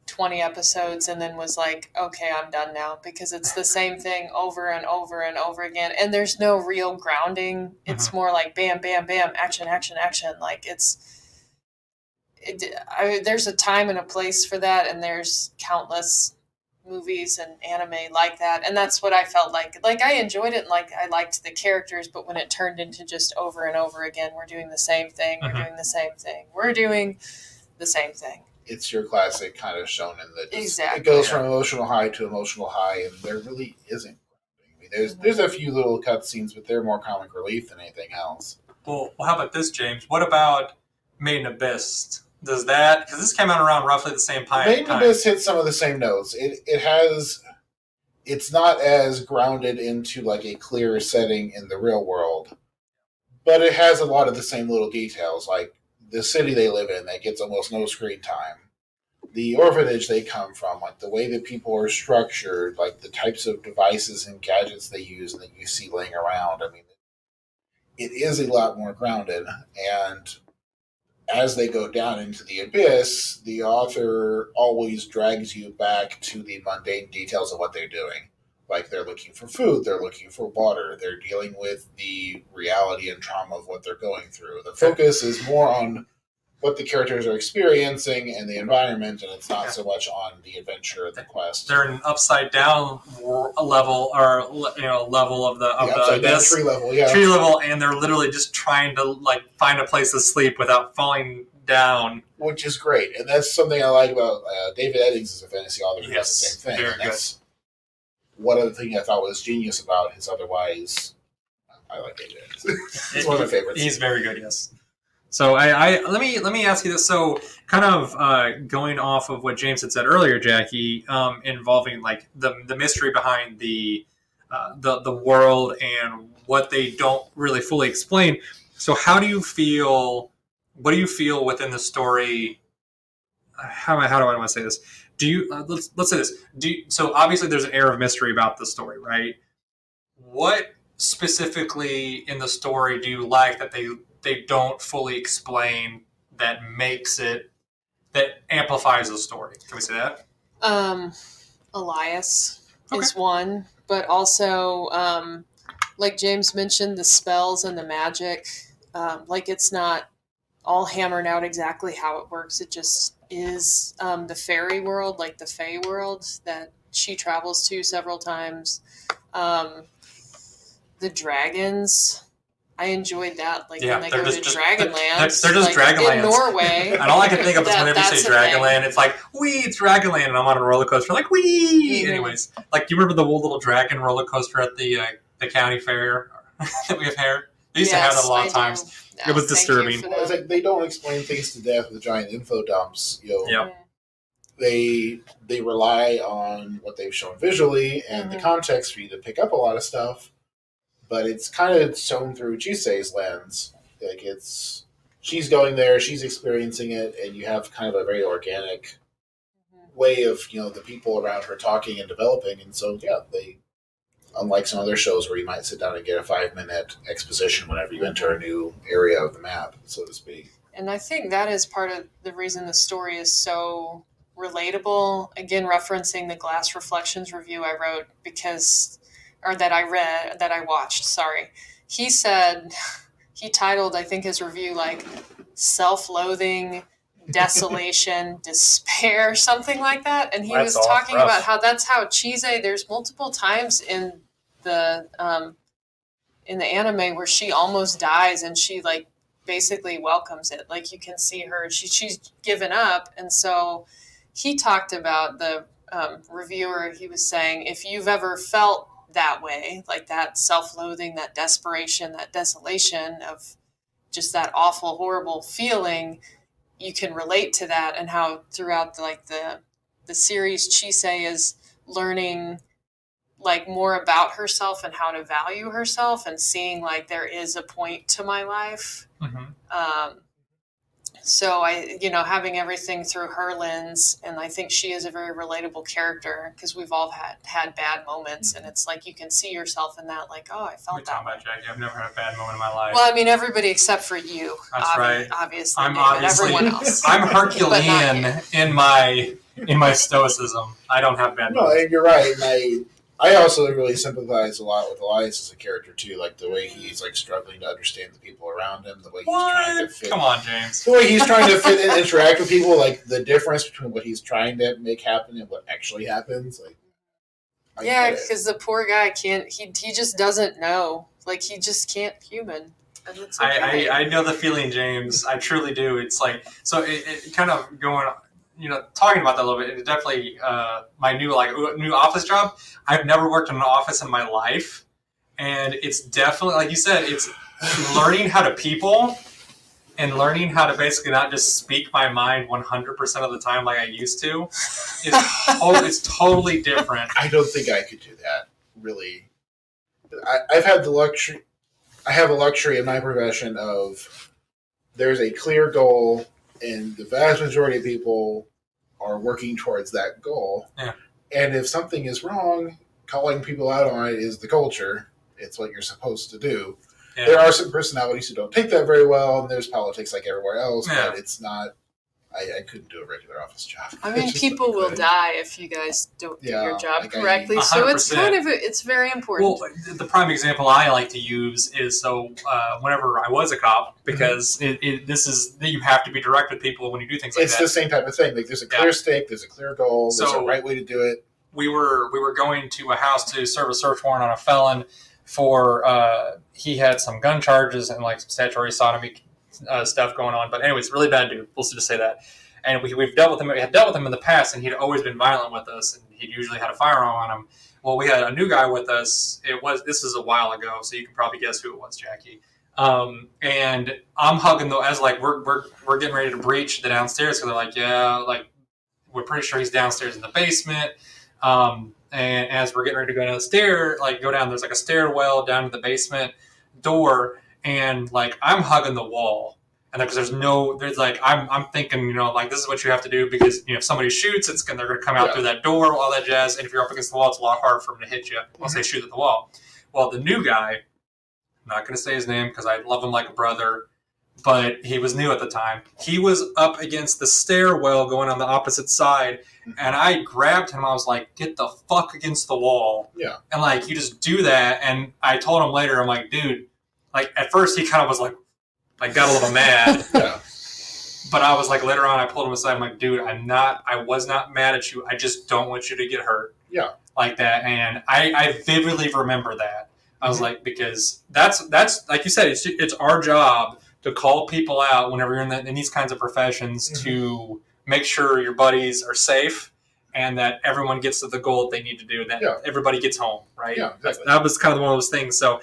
20 episodes, and then was like, okay, I'm done now, because it's the same thing over and over and over again, and there's no real grounding. It's more like bam, bam, bam, action, action, action. Like there's a time and a place for that, and there's countless movies and anime like that, and that's what I felt like. Like, I enjoyed it, and like I liked the characters, but when it turned into just over and over again, we're doing the same thing, we're doing the same thing, we're doing the same thing. It's your classic kind of shonen that exactly. It goes from emotional high to emotional high, and there really isn't. I mean, there's a few little cutscenes, but they're more comic relief than anything else. Well, how about this, James? What about Made in Abyss? Does that, because this came out around roughly the same time? Made in Abyss hits some of the same notes. It's not as grounded into like a clear setting in the real world, but it has a lot of the same little details, like the city they live in that gets almost no screen time, the orphanage they come from, like the way that people are structured, like the types of devices and gadgets they use and that you see laying around. I mean, it is a lot more grounded, and as they go down into the abyss, the author always drags you back to the mundane details of what they're doing. Like, they're looking for food, they're looking for water, they're dealing with the reality and trauma of what they're going through. The focus is more on what the characters are experiencing and the environment, and it's not so much on the adventure of the quest. They're in an upside down level, or level of the abyss, tree level, and they're literally just trying to like find a place to sleep without falling down, which is great. And that's something I like about David Eddings as a fantasy author who does the same thing. Very good. One other thing I thought was genius about his otherwise, I like David Eddings. It's one of my favorites. He's very good, yes. So let me ask you this. So kind of going off of what James had said earlier, Jackie, involving like the mystery behind the world and what they don't really fully explain. So how do you feel? What do you feel within the story? How do I want to say this? Do you let's say this? So obviously there's an air of mystery about the story, right? What specifically in the story do you like that they don't fully explain that amplifies the story? Can we say that? Elias is one, but also like James mentioned, the spells and the magic. Like, it's not all hammered out exactly how it works. It just is the fairy world, like the fae world that she travels to several times. The dragons I enjoyed that. Like Yeah, when they go to Dragonland. They're just Dragonlands. In Norway. And all I can think of is whenever you say Dragonland, it's like, wee, it's Dragonland, and I'm on a roller coaster, like, wee! Mm-hmm. Anyways, like, do you remember the little dragon roller coaster at the county fair that we have here? They used to have that a lot of times. It was disturbing. Well, it's like they don't explain things to death with giant info dumps. Yep. They rely on what they've shown visually and the context for you to pick up a lot of stuff, but it's kind of shown through Chisei's lens. Like she's going there, she's experiencing it, and you have kind of a very organic way of the people around her talking and developing. And so they, unlike some other shows where you might sit down and get a 5-minute exposition whenever you enter a new area of the map, so to speak. And I think that is part of the reason the story is so relatable. Again, referencing the Glass Reflections review I wrote that I watched. Sorry. He said, he titled, I think, his review like Self-Loathing, Desolation, Despair, something like that. And he was talking about how that's how Chisei, there's multiple times in the anime where she almost dies and she like basically welcomes it. Like you can see her, she's given up. And so he talked about the reviewer, he was saying, if you've ever felt that way, like that self-loathing, that desperation, that desolation of just that awful, horrible feeling, you can relate to that, and how throughout the series, Chisei is learning like more about herself and how to value herself and seeing like there is a point to my life. Mm-hmm. So having everything through her lens, and I think she is a very relatable character because we've all had bad moments, and it's like you can see yourself in that. Like, oh, I felt that. About Jackie. I've never had a bad moment in my life. Well, I mean, everybody except for you. That's right. Obviously, I'm obviously everyone else. I'm Herculean in my stoicism. I don't have bad moments. No, and you're right. And I also really sympathize a lot with Elias as a character too, like the way he's like struggling to understand the people around him, the way he's trying to fit. Come on, James. The way he's trying to fit and interact with people, like the difference between what he's trying to make happen and what actually happens. Like, because the poor guy can't. He just doesn't know. Like he just can't human. And it's okay. I know the feeling, James. I truly do. It's like so. It kind of going. Talking about that a little bit, it's definitely my new office job. I've never worked in an office in my life, and it's definitely, like you said, it's learning how to people and learning how to basically not just speak my mind 100% of the time like I used to. It's totally different. I don't think I could do that, really. I've had the luxury. I have a luxury in my profession of there's a clear goal, and the vast majority of people are working towards that goal. Yeah. And if something is wrong, calling people out on it is the culture. It's what you're supposed to do. Yeah. There are some personalities who don't take that very well, and there's politics like everywhere else, but it's not... I couldn't do a regular office job. I mean, people will die if you guys don't do your job correctly. So it's it's very important. Well, the prime example I like to use is whenever I was a cop, because this is you have to be direct with people when you do things like that. It's the same type of thing. Like there's a clear stake, there's a clear goal, there's a right way to do it. We were going to a house to serve a search warrant on a felon for he had some gun charges and like some statutory sodomy stuff going on, but anyways, really bad dude. We'll just say that. And we've dealt with him. We had dealt with him in the past, and he'd always been violent with us, and he'd usually had a firearm on him. Well, we had a new guy with us. This was a while ago, so you can probably guess who it was, Jacky. And I'm hugging as like we're getting ready to breach the downstairs, because they're like, yeah, like we're pretty sure he's downstairs in the basement. And as we're getting ready to go downstairs, like go down, there's like a stairwell down to the basement door. And like I'm hugging the wall, and because I'm thinking, like this is what you have to do, because if somebody shoots, they're going to come out through that door, all that jazz. And if you're up against the wall, it's a lot harder for them to hit you once they shoot at the wall. Well, the new guy, I'm not going to say his name because I love him like a brother, but he was new at the time. He was up against the stairwell going on the opposite side, and I grabbed him. I was like, "Get the fuck against the wall!" Yeah, and like you just do that. And I told him later, I'm like, dude. Like, at first, he kind of was like got a little mad. Yeah. But I was like, later on, I pulled him aside. I'm like, dude, I was not mad at you. I just don't want you to get hurt. Yeah. Like that. And I vividly remember that. I was like, because that's like you said, it's our job to call people out whenever you're in these kinds of professions to make sure your buddies are safe and that everyone gets to the goal that they need to do, and that everybody gets home, right? Yeah, exactly. That was kind of one of those things. So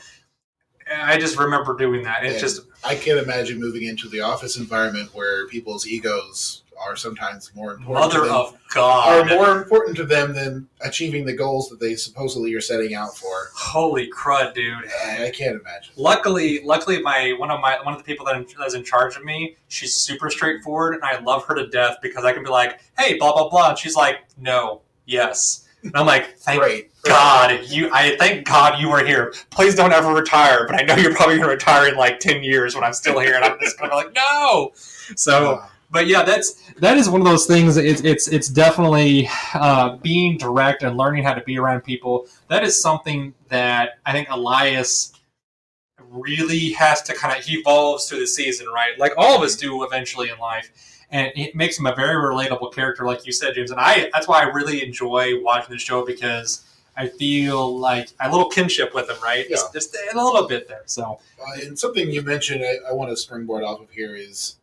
I just remember doing that. It's just, I can't imagine moving into the office environment where people's egos are sometimes more important. Mother of God, are more important to them than achieving the goals that they supposedly are setting out for. Holy crud, dude! I can't imagine. Luckily, one of the people that's in charge of me, she's super straightforward, and I love her to death because I can be like, "Hey, blah blah blah," and she's like, "No, yes." And I'm like, thank God you are here. Please don't ever retire. But I know you're probably going to retire in like 10 years when I'm still here, and I'm just going to be like, no. So, but yeah, that is one of those things. It's definitely being direct and learning how to be around people. That is something that I think Elias really has to he evolves through the season, right? Like all of us do eventually in life. And it makes him a very relatable character, like you said, James. And that's why I really enjoy watching the show, because I feel like a little kinship with him, right? Yeah. Just a little bit there. So, and something you mentioned I want to springboard off of here is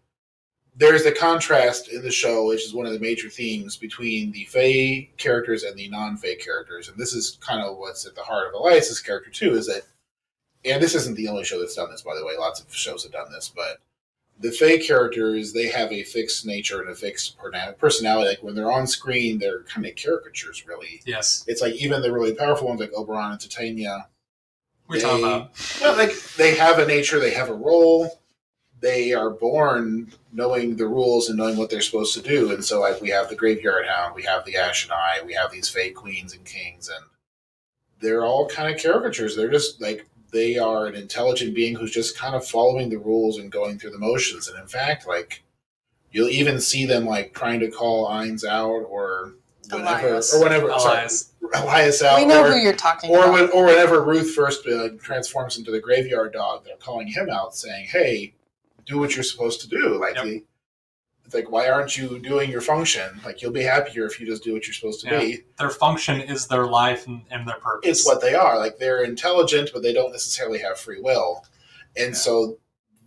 there's a contrast in the show, which is one of the major themes between the Fae characters and the non-Fae characters. And this is kind of what's at the heart of Elias's character, too, is that, and this isn't the only show that's done this, by the way. Lots of shows have done this, but the Fae characters, they have a fixed nature and a fixed personality. Like when they're on screen, they're kind of caricatures, really. Yes. It's like even the really powerful ones like ObiWan and Titania. We're talking about. Well, like they have a nature, they have a role. They are born knowing the rules and knowing what they're supposed to do. And so, like, we have the Graveyard Hound, we have the Ashen Eye, we have these Fae queens and kings, and they're all kind of caricatures. They're just like, they are an intelligent being who's just kind of following the rules and going through the motions. And in fact, like, you'll even see them like trying to call Ainz out or Elias out. We know who you're talking about. Or whenever Ruth first transforms into the Graveyard Dog, they're calling him out, saying, "Hey, do what you're supposed to do." Like, it's like, why aren't you doing your function? Like, you'll be happier if you just do what you're supposed to be. Their function is their life and their purpose. It's what they are. Like, they're intelligent, but they don't necessarily have free will. And so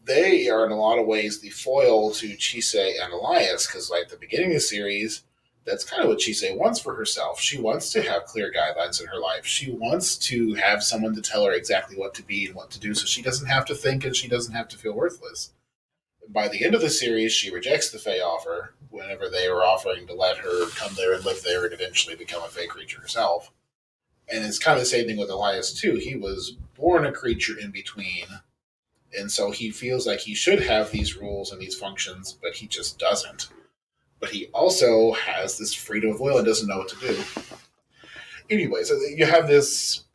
they are, in a lot of ways, the foil to Chisei and Elias, because, like, the beginning of the series, that's kind of what Chisei wants for herself. She wants to have clear guidelines in her life. She wants to have someone to tell her exactly what to be and what to do, so she doesn't have to think and she doesn't have to feel worthless. By the end of the series, she rejects the Fae offer whenever they were offering to let her come there and live there and eventually become a Fae creature herself. And it's kind of the same thing with Elias, too. He was born a creature in between, and so he feels like he should have these rules and these functions, but he just doesn't. But he also has this freedom of will and doesn't know what to do. Anyway, so you have this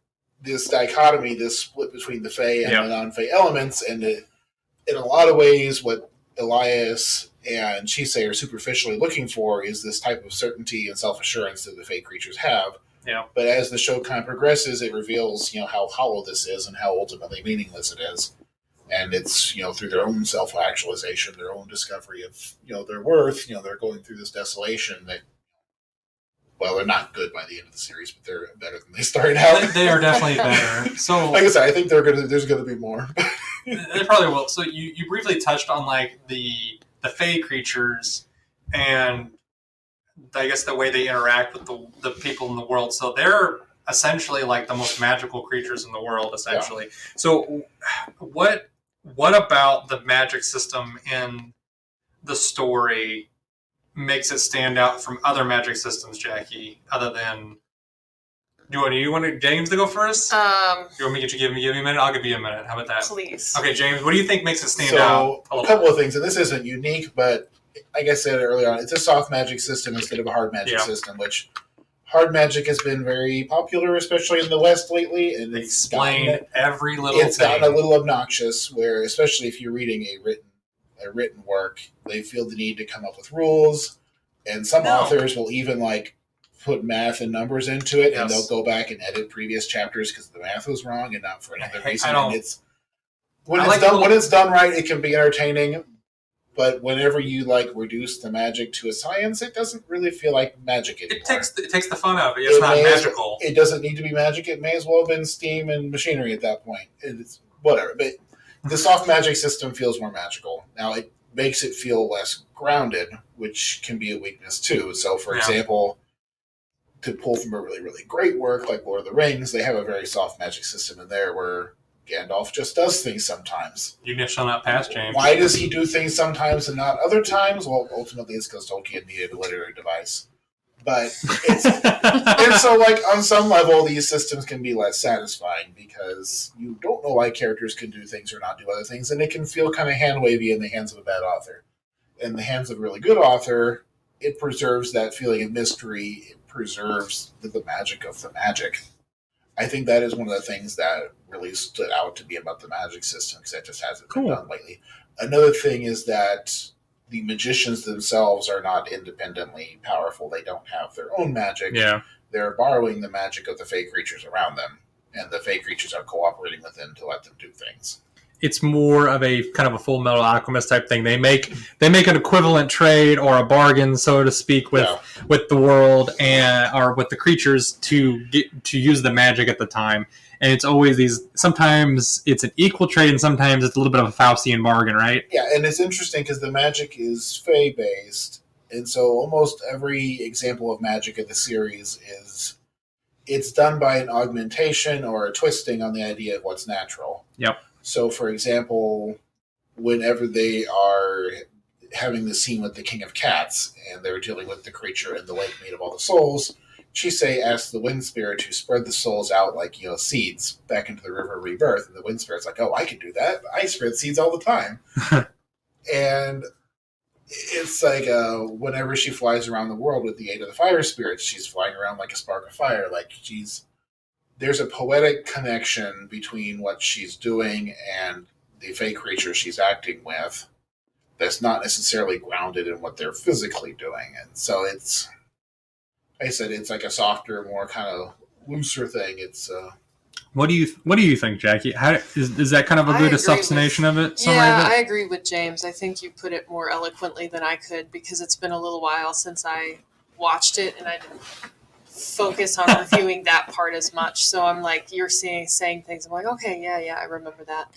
dichotomy, this split between the Fae and the non-Fae elements, and in a lot of ways, what Elias and Chisei are superficially looking for is this type of certainty and self-assurance that the Fae creatures have. Yeah. But as the show kind of progresses, it reveals, how hollow this is and how ultimately meaningless it is. And it's, through their own self-actualization, their own discovery of, their worth, they're going through this desolation that, well, they're not good by the end of the series, but they're better than they started out. They are definitely better. So, like I said, I think there's going to be more. They probably will. So you briefly touched on like the Fae creatures and I guess the way they interact with the people in the world. So they're essentially like the most magical creatures in the world, essentially. Yeah. So what about the magic system in the story makes it stand out from other magic systems, Jackie, other than... Do you want James to go first? You want me to give me a minute? I'll give you a minute. How about that? Please. Okay, James, what do you think makes it stand out? A couple of things, and this isn't unique, but like I said earlier on, it's a soft magic system instead of a hard magic system, which hard magic has been very popular, especially in the West lately. And explain every little thing. It's gotten a little obnoxious, where especially if you're reading a written work, they feel the need to come up with rules, and some authors will even put math and numbers into it, and they'll go back and edit previous chapters because the math was wrong and not for another reason. And when it's done right, it can be entertaining, But whenever you like reduce the magic to a science, it doesn't really feel like magic anymore. It takes the fun out of it. It's not magical. It doesn't need to be magic. It may as well have been steam and machinery at that point. It's whatever. But the soft magic system feels more magical. Now it makes it feel less grounded, which can be a weakness too. So, for example, to pull from a really, really great work like Lord of the Rings, they have a very soft magic system in there where Gandalf just does things sometimes. You shall not pass, James. Why does he do things sometimes and not other times? Well, ultimately it's because Tolkien needed a literary device. But it's... and so, like, on some level, these systems can be less satisfying because you don't know why characters can do things or not do other things, and it can feel kind of hand-wavy in the hands of a bad author. In the hands of a really good author, it preserves that feeling of mystery. It preserves the magic of the magic. I think that is one of the things that really stood out to me about the magic system because that just hasn't been done lately. Another thing is that the magicians themselves are not independently powerful. They don't have their own magic. Yeah. They're borrowing the magic of the fey creatures around them, and the fey creatures are cooperating with them to let them do things. It's more of a kind of a Full Metal Alchemist type thing. They make an equivalent trade or a bargain, so to speak, with the world or with the creatures to use the magic at the time. And it's always these. Sometimes it's an equal trade, and sometimes it's a little bit of a Faustian bargain, right? Yeah, and it's interesting because the magic is fey based, and so almost every example of magic in the series it's done by an augmentation or a twisting on the idea of what's natural. Yep. So, for example, whenever they are having the scene with the King of Cats and they're dealing with the creature in the lake made of all the souls, Chisei asks the Wind Spirit to spread the souls out like, seeds back into the River of Rebirth. And the Wind Spirit's like, oh, I can do that. I spread seeds all the time. And it's like whenever she flies around the world with the aid of the Fire Spirits, she's flying around like a spark of fire. Like, there's a poetic connection between what she's doing and the fey creature she's acting with that's not necessarily grounded in what they're physically doing. And so it's, like I said, it's like a softer, more kind of looser thing. It's What do you think, Jackie? How is that kind of a good assassination of it? Yeah, I agree with James. I think you put it more eloquently than I could because it's been a little while since I watched it and I didn't focus on reviewing that part as much. So I'm like, you're saying things. I'm like, okay, yeah, I remember that.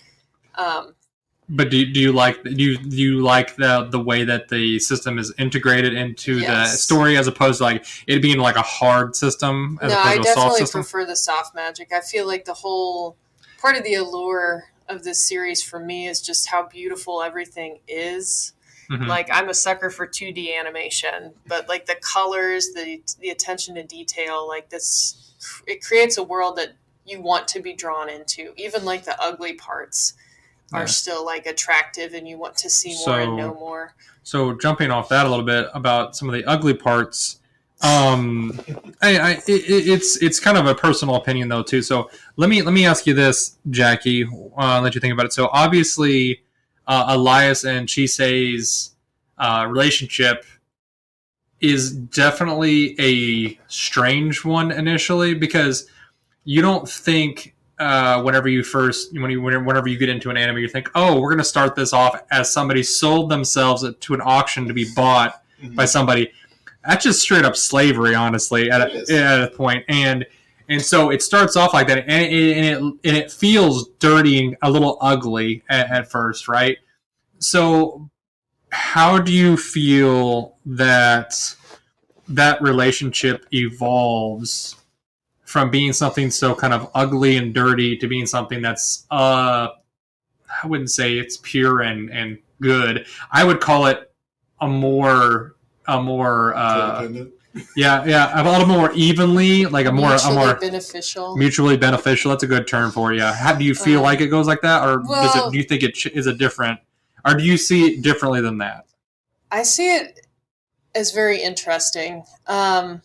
But do you like the way that the system is integrated into the story as opposed to like it being like a hard system as opposed to a soft system? No, I definitely prefer the soft magic. I feel like the whole part of the allure of this series for me is just how beautiful everything is. Mm-hmm. Like I'm a sucker for 2D animation, but like the colors, the attention to detail, like this, it creates a world that you want to be drawn into. Even like the ugly parts are still like attractive and you want to see more and know more. So jumping off that a little bit about some of the ugly parts, it's kind of a personal opinion though too. So let me ask you this, Jackie, let you think about it. So obviously Elias and Chisei's relationship is definitely a strange one initially because you don't think whenever you get into an anime, you think, oh, we're going to start this off as somebody sold themselves to an auction to be bought by somebody. That's just straight up slavery, honestly, at a point. And so it starts off like that, and it feels dirty and a little ugly at first, right? So how do you feel that relationship evolves from being something so kind of ugly and dirty to being something that's I wouldn't say it's pure and good. I would call it a more a little more evenly, like a more beneficial. Mutually beneficial. That's a good term for you. How do you feel like it goes like that, or do you think it is a different, or do you see it differently than that? I see it as very interesting. I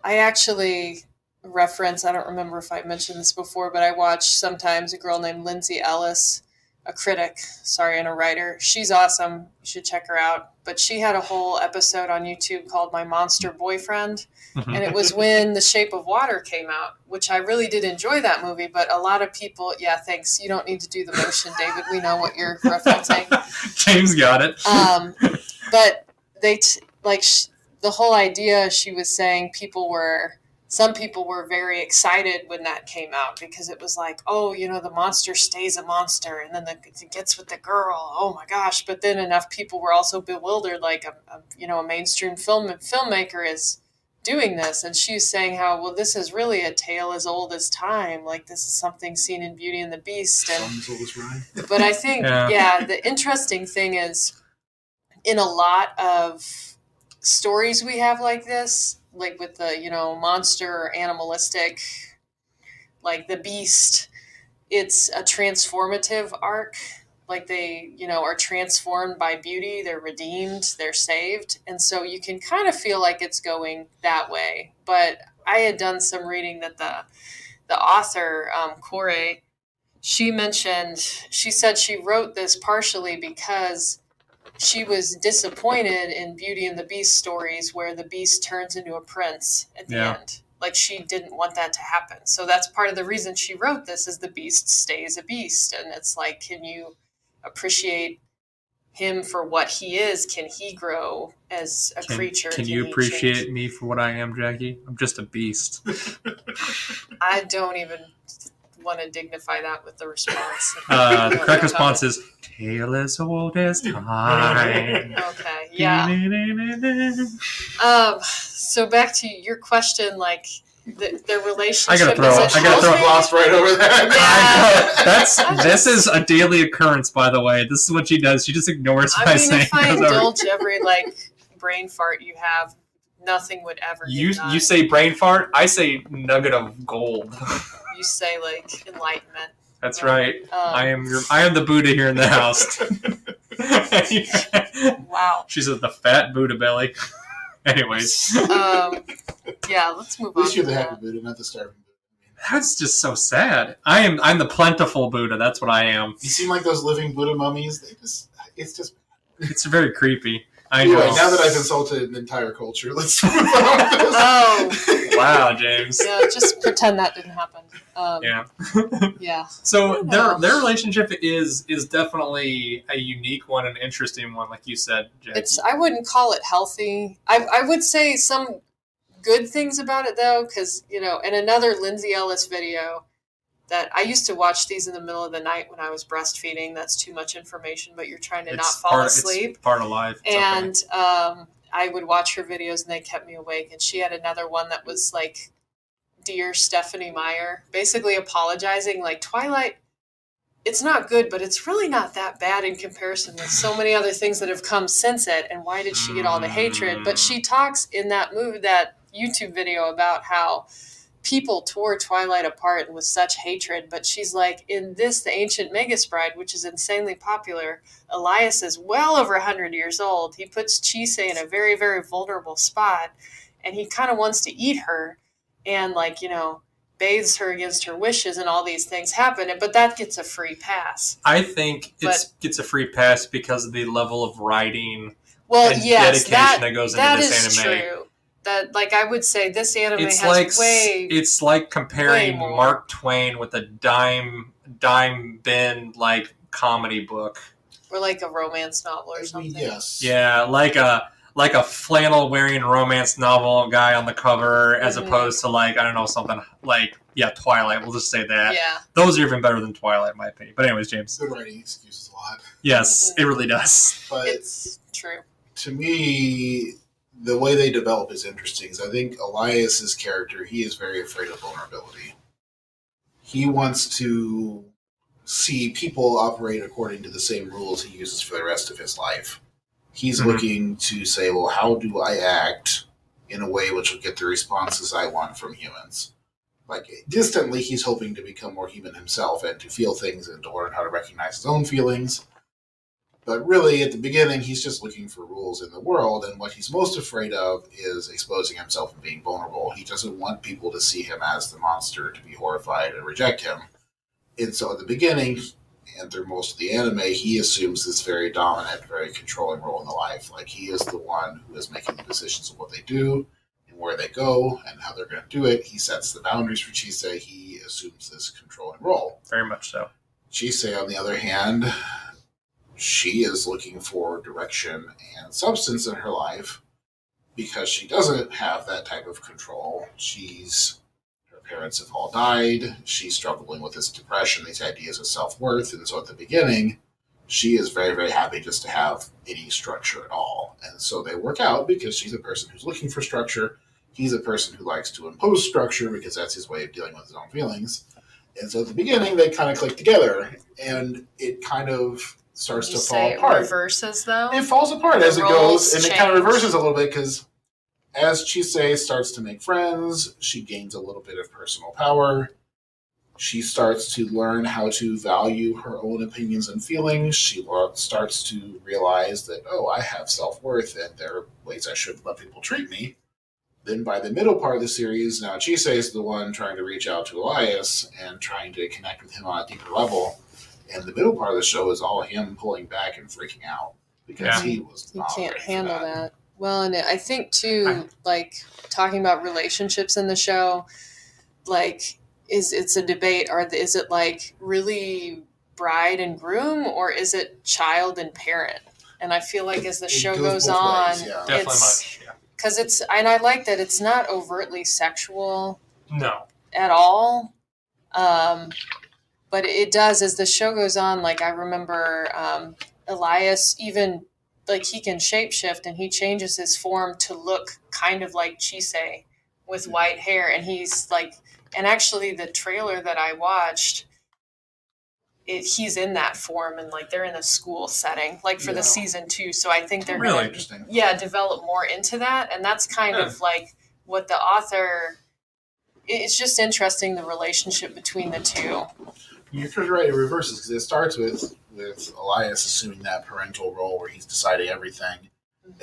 actually reference, I don't remember if I mentioned this before, but I watch sometimes a girl named Lindsay Ellis a critic, and a writer. She's awesome. You should check her out. But she had a whole episode on YouTube called My Monster Boyfriend. And it was when The Shape of Water came out, which I really did enjoy that movie. But a lot of people, thanks. You don't need to do the motion, David. We know what you're referencing. James got it. But the whole idea, she was saying some people were very excited when that came out because it was like, oh, the monster stays a monster and then it gets with the girl. Oh my gosh. But then enough people were also bewildered, like a mainstream filmmaker is doing this. And she was saying how, well, this is really a tale as old as time. Like this is something seen in Beauty and the Beast. But I think, the interesting thing is in a lot of stories we have like this, like with the, monster or animalistic, like the beast, it's a transformative arc. Like they, are transformed by beauty, they're redeemed, they're saved. And so you can kind of feel like it's going that way. But I had done some reading that the author, Corey, she said she wrote this partially because she was disappointed in Beauty and the Beast stories where the beast turns into a prince at the end. Like she didn't want that to happen. So that's part of the reason she wrote this is the beast stays a beast. And it's like, can you appreciate him for what he is? Can he grow as a creature? Can you appreciate me for what I am, Jackie? I'm just a beast. I don't even want to dignify that with the response. The correct response is tale as old as time. Okay, yeah. So back to your question, like their relationship. I gotta throw lost right over there. This is a daily occurrence, by the way. This is what she does. She just ignores my saying. If I indulge every brain fart you have, nothing would ever. You say brain fart. I say nugget of gold. You say enlightenment. That's right. I am the Buddha here in the house. Wow. She's the fat Buddha belly. Anyways. Let's move on. At least you're the happy Buddha, not the starving Buddha. That's just so sad. I'm the plentiful Buddha. That's what I am. You seem like those living Buddha mummies. It's very creepy. I know. Anyway, now that I've insulted an entire culture, let's move on. Oh. Wow, James. Yeah, just pretend that didn't happen. Yeah. So their relationship is definitely a unique one, an interesting one, like you said, Jackie. I wouldn't call it healthy. I would say some good things about it though, because in another Lindsay Ellis video that I used to watch these in the middle of the night when I was breastfeeding. That's too much information, but you're trying to not fall asleep. It's part of life. And I would watch her videos and they kept me awake. And she had another one that was like, Dear Stephanie Meyer, basically apologizing, like Twilight, it's not good, but it's really not that bad in comparison with so many other things that have come since it. And why did she get all the hatred? But she talks in that YouTube video about how people tore Twilight apart with such hatred, but she's like, in this, The Ancient Magus Bride, which is insanely popular, Elias is well over 100 years old. He puts Chise in a very, very vulnerable spot, and he kind of wants to eat her, and bathes her against her wishes, and all these things happen, but that gets a free pass. I think it gets a free pass because of the level of writing and dedication that goes into this anime. That is true. That, I would say this anime it's like comparing Mark Twain with a dime bin comedy book, or like a romance novel or something. Yes. Yeah, like a flannel wearing romance novel guy on the cover, as opposed to I don't know, something Twilight. We'll just say that. Yeah. Those are even better than Twilight, in my opinion. But anyways, James. Good writing excuses a lot. Yes, it really does. But it's true. To me, the way they develop is interesting. I think Elias's character, he is very afraid of vulnerability. He wants to see people operate according to the same rules he uses for the rest of his life. He's looking to say, well, how do I act in a way which will get the responses I want from humans? Distantly, he's hoping to become more human himself and to feel things and to learn how to recognize his own feelings. But really, at the beginning, he's just looking for rules in the world, and what he's most afraid of is exposing himself and being vulnerable. He doesn't want people to see him as the monster, to be horrified and reject him. And so at the beginning, and through most of the anime, he assumes this very dominant, very controlling role in the life. Like, he is the one who is making the decisions of what they do and where they go and how they're going to do it. He sets the boundaries for Chisei. He assumes this controlling role. Very much so. Chisei, on the other hand, she is looking for direction and substance in her life because she doesn't have that type of control. Her parents have all died. She's struggling with this depression, these ideas of self-worth. And so at the beginning, she is very, very happy just to have any structure at all. And so they work out because she's a person who's looking for structure. He's a person who likes to impose structure because that's his way of dealing with his own feelings. And so at the beginning, they kind of click together, and it kind of starts to fall apart. It reverses, though? It falls apart as it goes, and it kind of reverses a little bit because as Chisei starts to make friends, she gains a little bit of personal power. She starts to learn how to value her own opinions and feelings. She starts to realize that, oh, I have self-worth, and there are ways I should let people treat me. Then by the middle part of the series, now Chisei is the one trying to reach out to Elias and trying to connect with him on a deeper level. And the middle part of the show is all him pulling back and freaking out because he was not can't ready handle for that. Well, and I think too, like talking about relationships in the show, like it's a debate. Is it like really bride and groom, or is it child and parent? And I feel like as the show goes on, ways, yeah. Definitely much. Yeah. Because and I like that it's not overtly sexual. No. At all. But it does, as the show goes on, like I remember Elias even, like he can shapeshift and he changes his form to look kind of like Chisei with white hair. And he's like, and actually the trailer that I watched, he's in that form and like they're in a school setting, like for the season 2. So I think they're really interesting. Yeah, develop more into that. And that's kind of like what the author, it's just interesting, the relationship between the two. You're right, it reverses because it starts with Elias assuming that parental role where he's deciding everything.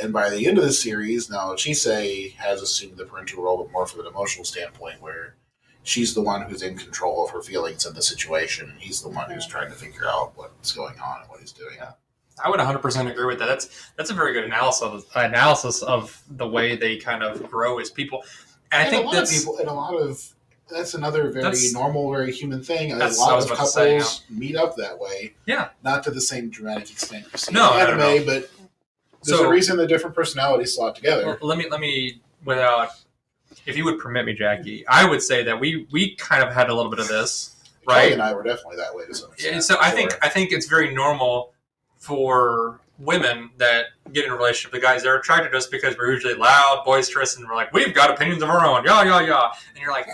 And by the end of the series, now Chisei has assumed the parental role, but more from an emotional standpoint, where she's the one who's in control of her feelings in the situation, and he's the one who's trying to figure out what's going on and what he's doing. Yeah. I would 100% agree with that. That's a very good analysis of the way they kind of grow as people. And I think that's another very normal, very human thing. A lot of couples meet up that way. Yeah. Not to the same dramatic extent you see in anime, but there's a reason the different personalities slot together. Well, let me, without, if you would permit me, Jackie, I would say that we kind of had a little bit of this, right? Kelly and I were definitely that way to some extent. Yeah, so I think it's very normal for women that get in a relationship with guys. They're attracted to us because we're usually loud, boisterous, and we're like, we've got opinions of our own, yah yah yah. And you're like,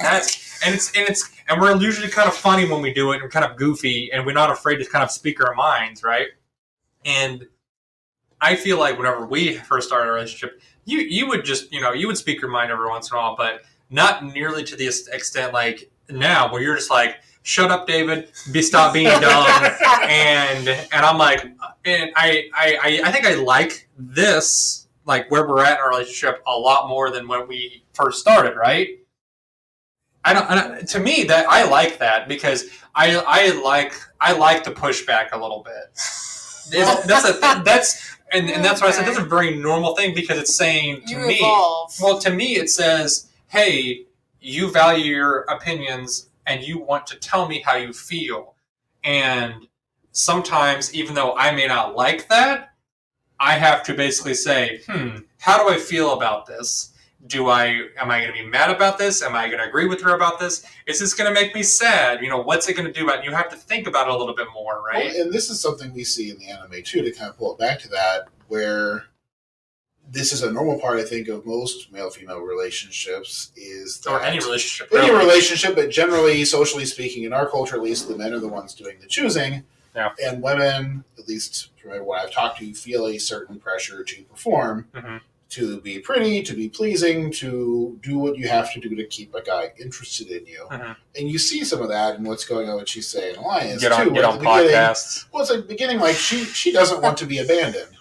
and we're usually kind of funny when we do it, and kind of goofy, and we're not afraid to kind of speak our minds, right? And I feel like whenever we first started a relationship, you would just, you would speak your mind every once in a while, but not nearly to the extent like now, where you're just like, shut up, David, stop being dumb. and I'm like, and I think I like this, like where we're at in our relationship a lot more than when we first started, right? To me, that I like that because I like to push back a little bit. And that's why I said that's a very normal thing because it's saying to me, well, to me it says, hey, you value your opinions and you want to tell me how you feel. And sometimes, even though I may not like that, I have to basically say, how do I feel about this? Am I going to be mad about this? Am I going to agree with her about this? Is this going to make me sad? What's it going to do about it? You have to think about it a little bit more, right? Well, and this is something we see in the anime, too, to kind of pull it back to that, where this is a normal part, I think, of most male-female relationships is that... Or any relationship. Any relationship, but generally, socially speaking, in our culture, at least, the men are the ones doing the choosing. Yeah. And women, at least from everyone I've talked to, feel a certain pressure to perform, to be pretty, to be pleasing, to do what you have to do to keep a guy interested in you. And you see some of that in what's going on with Chisei and Elias, Get on podcasts. Well, it's like the beginning, like, she doesn't want to be abandoned.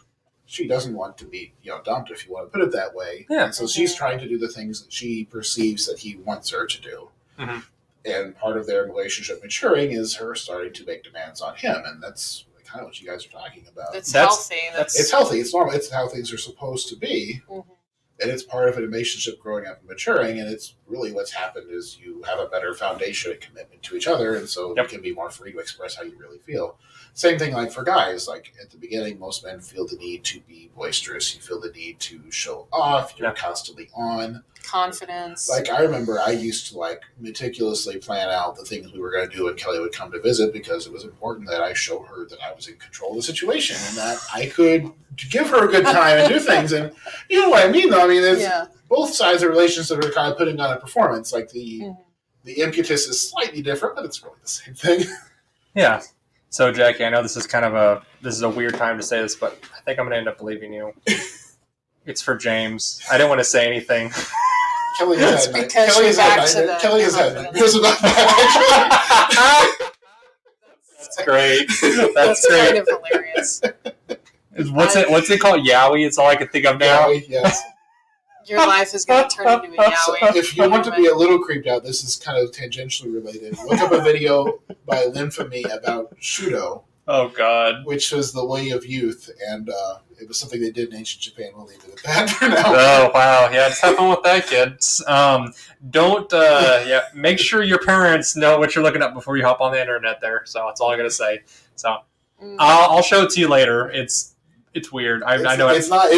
She doesn't want to be, dumped, if you want to put it that way. Yeah. And so she's trying to do the things that she perceives that he wants her to do. And part of their relationship maturing is her starting to make demands on him, and that's kind of what you guys are talking about. It's healthy. It's healthy. It's normal. It's how things are supposed to be. Mm-hmm. And it's part of a relationship growing up and maturing, and it's really what's happened is you have a better foundation and commitment to each other, and so you can be more free to express how you really feel. Same thing like for guys, like at the beginning, most men feel the need to be boisterous. You feel the need to show off. You're constantly on. Confidence. Like I remember I used to like meticulously plan out the things we were going to do when Kelly would come to visit because it was important that I show her that I was in control of the situation and that I could give her a good time and do things. And you know what I mean, though? I mean, there's both sides of relations that are kind of putting on a performance. Like the impetus is slightly different, but it's really the same thing. Yeah. So, Jackie, I know this is a weird time to say this, but I think I'm going to end up believing you. It's for James. I didn't want to say anything. Kelly has had nightmares about that, actually. That's great. That's great. Kind of hilarious. What's it called? Yowie? It's all I can think of now. Yowie, yes. Your life is going to turn into a yaoi. If you want to be a little creeped out, this is kind of tangentially related. Look up a video by Lymphamy about Shudo. Oh, God. Which was the way of youth, and it was something they did in ancient Japan. We'll leave it at that for now. Oh, wow. Yeah, just have fun with that, kids. Make sure your parents know what you're looking up before you hop on the internet there. So that's all I got to say. So I'll show it to you later. It's weird. I know it's not.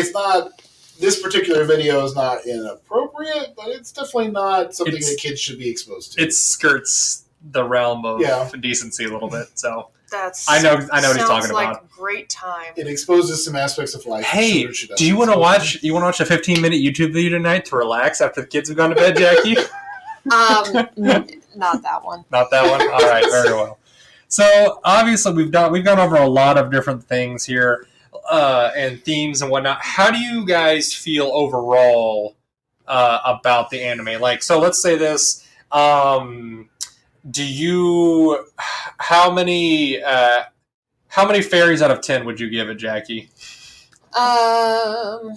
This particular video is not inappropriate, but it's definitely not something that kids should be exposed to. It skirts the realm of decency a little bit. So I know what he's talking like about. A great time. It exposes some aspects of life. Hey, do you want to watch? You want to watch a 15-minute YouTube video tonight to relax after the kids have gone to bed, Jackie? Not that one. Not that one. All right, very well. So obviously we've gone over a lot of different things here. And themes and whatnot. How do you guys feel overall about the anime? Like, so let's say this. How many fairies out of 10 would you give it, Jackie? 9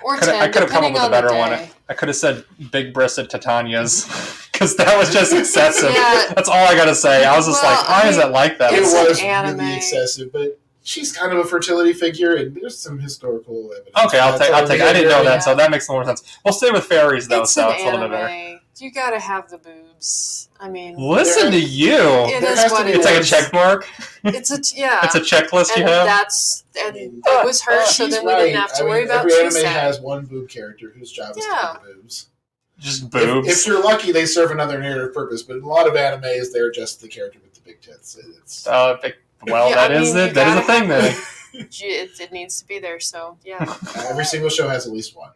or 10. I could have come up with a better one. I could have said big-breasted Titania's because that was just excessive. That's all I got to say. I was just why is it like that? It was really excessive, but she's kind of a fertility figure, and there's some historical evidence. Okay, I'll take. I didn't know that, so that makes more sense. We'll stay with fairies though, it's a little bit better. You gotta have the boobs. I mean, listen to you. It is what it is. It's like a check mark. It's a It's a checklist you have. It was her, so then we didn't have to worry about. Every anime has one boob character whose job is to get the boobs. Just boobs. If you're lucky, they serve another narrative purpose. But in a lot of animes, they're just the character with the big tits. That is a thing then. It needs to be there. So yeah. Every single show has at least one.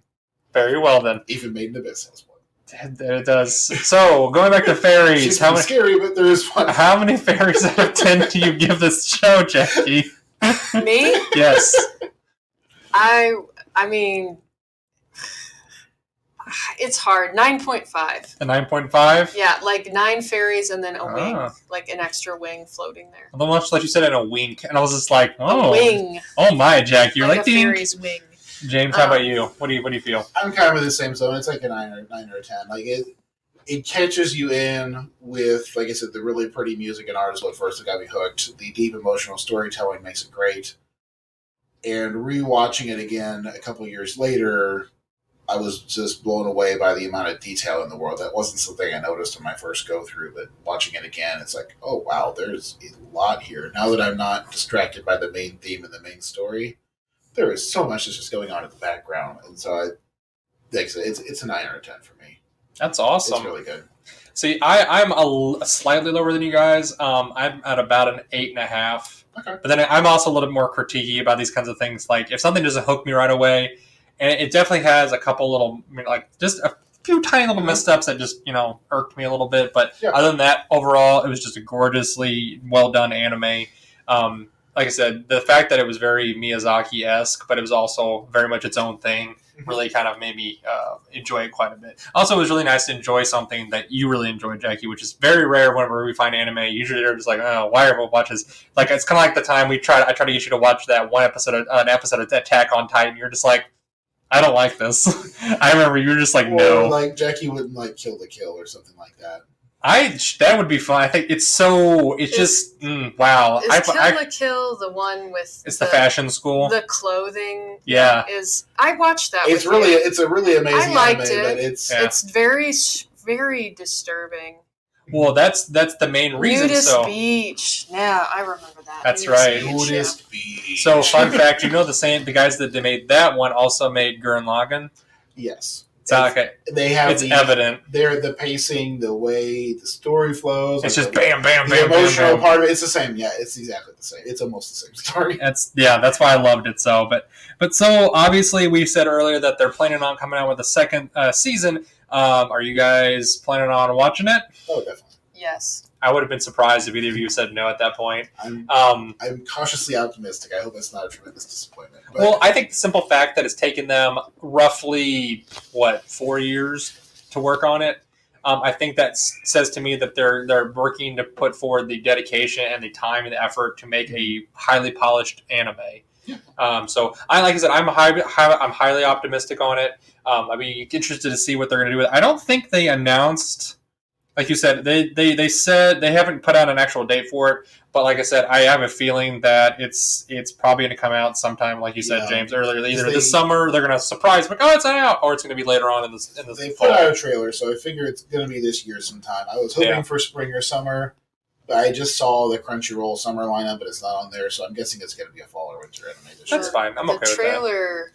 Very well then. Even Made in Abyss has one. It does. So, going back to fairies. She's scary, but there is one. How many fairies out of 10 do you give this show, Jackie? Me? Yes. I mean, it's hard. 9.5. A 9.5? Yeah, like 9 fairies and then a wing. Like an extra wing floating there. Although much like you said in a wink, and I was just like, a wing. Oh my, Jackie. You're like a fairy's wing. James, how about you? What do you feel? I'm kind of in the same zone. It's like a 9 or a 10. Like it catches you in with, like I said, the really pretty music and art is what first got me hooked. The deep emotional storytelling makes it great. And rewatching it again a couple years later, I was just blown away by the amount of detail in the world. That wasn't something I noticed in my first go through, but watching it again, it's like, oh wow, there's a lot here. Now that I'm not distracted by the main theme and the main story, there is so much that's just going on in the background, and so it's a 9 out of 10 for me. That's awesome. It's really good. See, I'm slightly lower than you guys. I'm at about an 8.5. Okay. But then I'm also a little bit more critiquey about these kinds of things. Like if something doesn't hook me right away, and it definitely has a couple little, just a few tiny little missteps that just irked me a little bit. But other than that, overall, it was just a gorgeously well done anime. Like I said, the fact that it was very Miyazaki-esque, but it was also very much its own thing, really kind of made me enjoy it quite a bit. Also, it was really nice to enjoy something that you really enjoyed, Jackie, which is very rare whenever we find anime. Usually they're just like, oh, why everyone watches? Like, it's kind of like the time I try to get you to watch that an episode of Attack on Titan. You're just like, I don't like this. I remember you were just like, or, no. like, Jacky wouldn't, like, kill the kill or something like that. That would be fun. I think it's so... It's just... wow. Is Kill the Kill the one with... It's the fashion school? The clothing. Yeah. I watched that It's a really amazing liked anime, it. But it's very, very disturbing. Well, that's the main reason. Nudist Beach. Yeah, I remember that. That's right. Nudist Beach. So, fun fact, the guys that made that one also made Gurren Lagann? Yes. It's evident. They're the pacing, the way the story flows. It's just bam, bam, bam, the emotional bam. part of it. It's the same. Yeah, it's exactly the same. It's almost the same story. That's why I loved it so. But so obviously we said earlier that they're planning on coming out with a second season. Are you guys planning on watching it? Oh, definitely. Yes. I would have been surprised if either of you said no at that point. I'm cautiously optimistic. I hope it's not a tremendous disappointment. But... Well, I think the simple fact that it's taken them roughly 4 years to work on it. I think that says to me that they're working to put forward the dedication and the time and the effort to make a highly polished anime. Yeah. So like I said, I'm highly optimistic on it. I'd be interested to see what they're going to do with it. I don't think they announced. Like you said, they said they haven't put out an actual date for it, but like I said, I have a feeling that it's probably going to come out sometime, like you said, James, earlier. Either this summer they're going to surprise, like, oh, it's out, or it's going to be later on in this. They put out a trailer, so I figure it's going to be this year sometime. I was hoping for spring or summer, but I just saw the Crunchyroll summer lineup, but it's not on there, so I'm guessing it's going to be a fall or winter anime this year. That's fine. I'm okay with that. The trailer...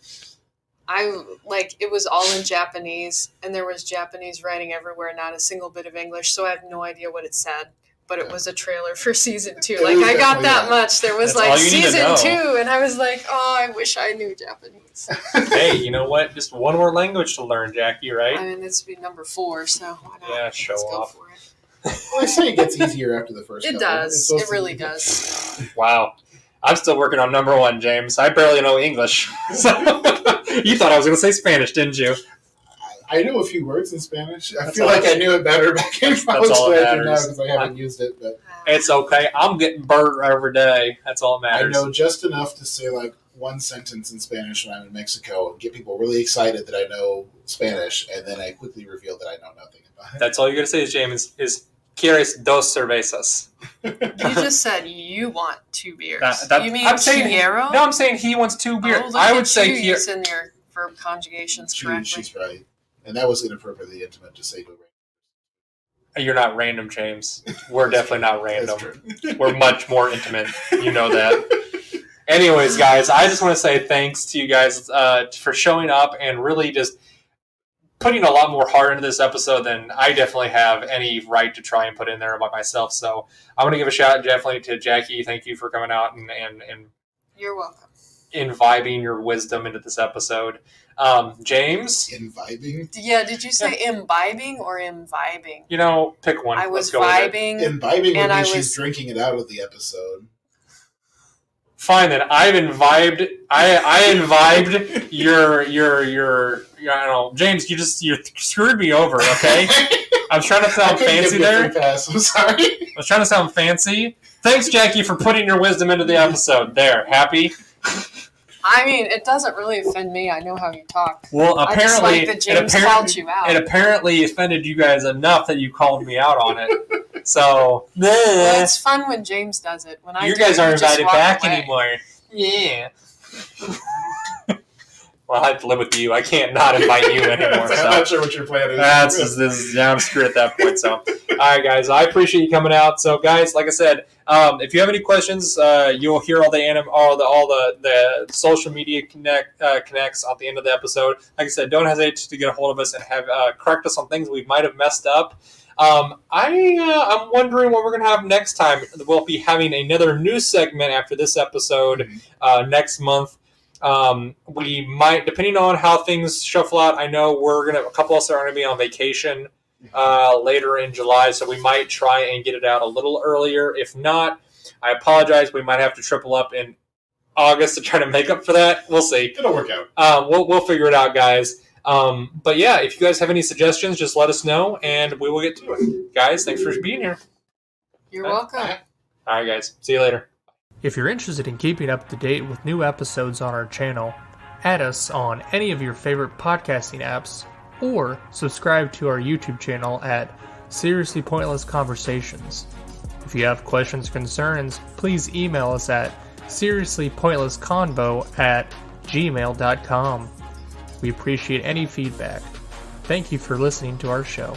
it was all in Japanese, and there was Japanese writing everywhere, not a single bit of English, so I have no idea what it said. But it was a trailer for season 2. I got that much. There was season 2, and I was like, oh, I wish I knew Japanese. Hey, you know what? Just one more language to learn, Jackie, right? I mean, this would be number 4, so why not? Yeah, show off. Go for it. Well, I say it gets easier after the first couple. Does. It really does. Wow. I'm still working on number 1, James. I barely know English. So you thought I was going to say Spanish, didn't you? I know a few words in Spanish. I feel like I knew it better back in college than I do now because I haven't used it. But it's okay. I'm getting burnt every day. That's all that matters. I know just enough to say like one sentence in Spanish when I'm in Mexico and get people really excited that I know Spanish, and then I quickly reveal that I know nothing about it. That's all you got to say, James, is ¿Quieres dos cervezas? You just said you want 2 beers. You mean quiero? No, I'm saying he wants 2 beers. I would say quiero. Using your verb conjugations correctly. She's right. And that was inappropriately intimate to say to a You're not random, James. We're definitely not random. We're much more intimate. You know that. Anyways, guys, I just want to say thanks to you guys for showing up and really just putting a lot more heart into this episode than I definitely have any right to try and put in there by myself. So I want to give a shout out definitely to Jackie. Thank you for coming out and you're welcome. Imbibing your wisdom into this episode. James? Imbibing? Yeah, did you say imbibing or imbibing? You know, pick one. I was vibing. Imbibing would mean she's drinking it out of the episode. Fine then. I imbibed your I don't know, James, you screwed me over, okay? I was trying to sound fancy there. I'm sorry. I was trying to sound fancy. Thanks, Jackie, for putting your wisdom into the episode. There, happy? I mean, it doesn't really offend me. I know how you talk. Well, apparently, I just like that James called you out. It apparently offended you guys enough that you called me out on it. So, well, it's fun when James does it. When I you guys aren't invited back away. anymore. Yeah. Well, I have to live with you. I can't not invite you anymore. I'm not sure what your plan is. I'm screwed at that point. So, all right, guys, I appreciate you coming out. So, guys, like I said, if you have any questions, you'll hear all the social media connects at the end of the episode. Like I said, don't hesitate to get a hold of us and have correct us on things we might have messed up. I'm wondering what we're going to have next time. We'll be having another news segment after this episode next month. We might, depending on how things shuffle out, I know a couple of us are going to be on vacation later in July, so we might try and get it out a little earlier. If not, I apologize. We might have to triple up in August to try to make up for that. We'll see. It'll work out. We'll figure it out, guys. But yeah, if you guys have any suggestions, just let us know, and we will get to it. Guys, thanks for being here. You're welcome. All right, guys. See you later. If you're interested in keeping up to date with new episodes on our channel, add us on any of your favorite podcasting apps, or subscribe to our YouTube channel at Seriously Pointless Conversations. If you have questions or concerns, please email us at seriouslypointlessconvo@gmail.com. We appreciate any feedback. Thank you for listening to our show.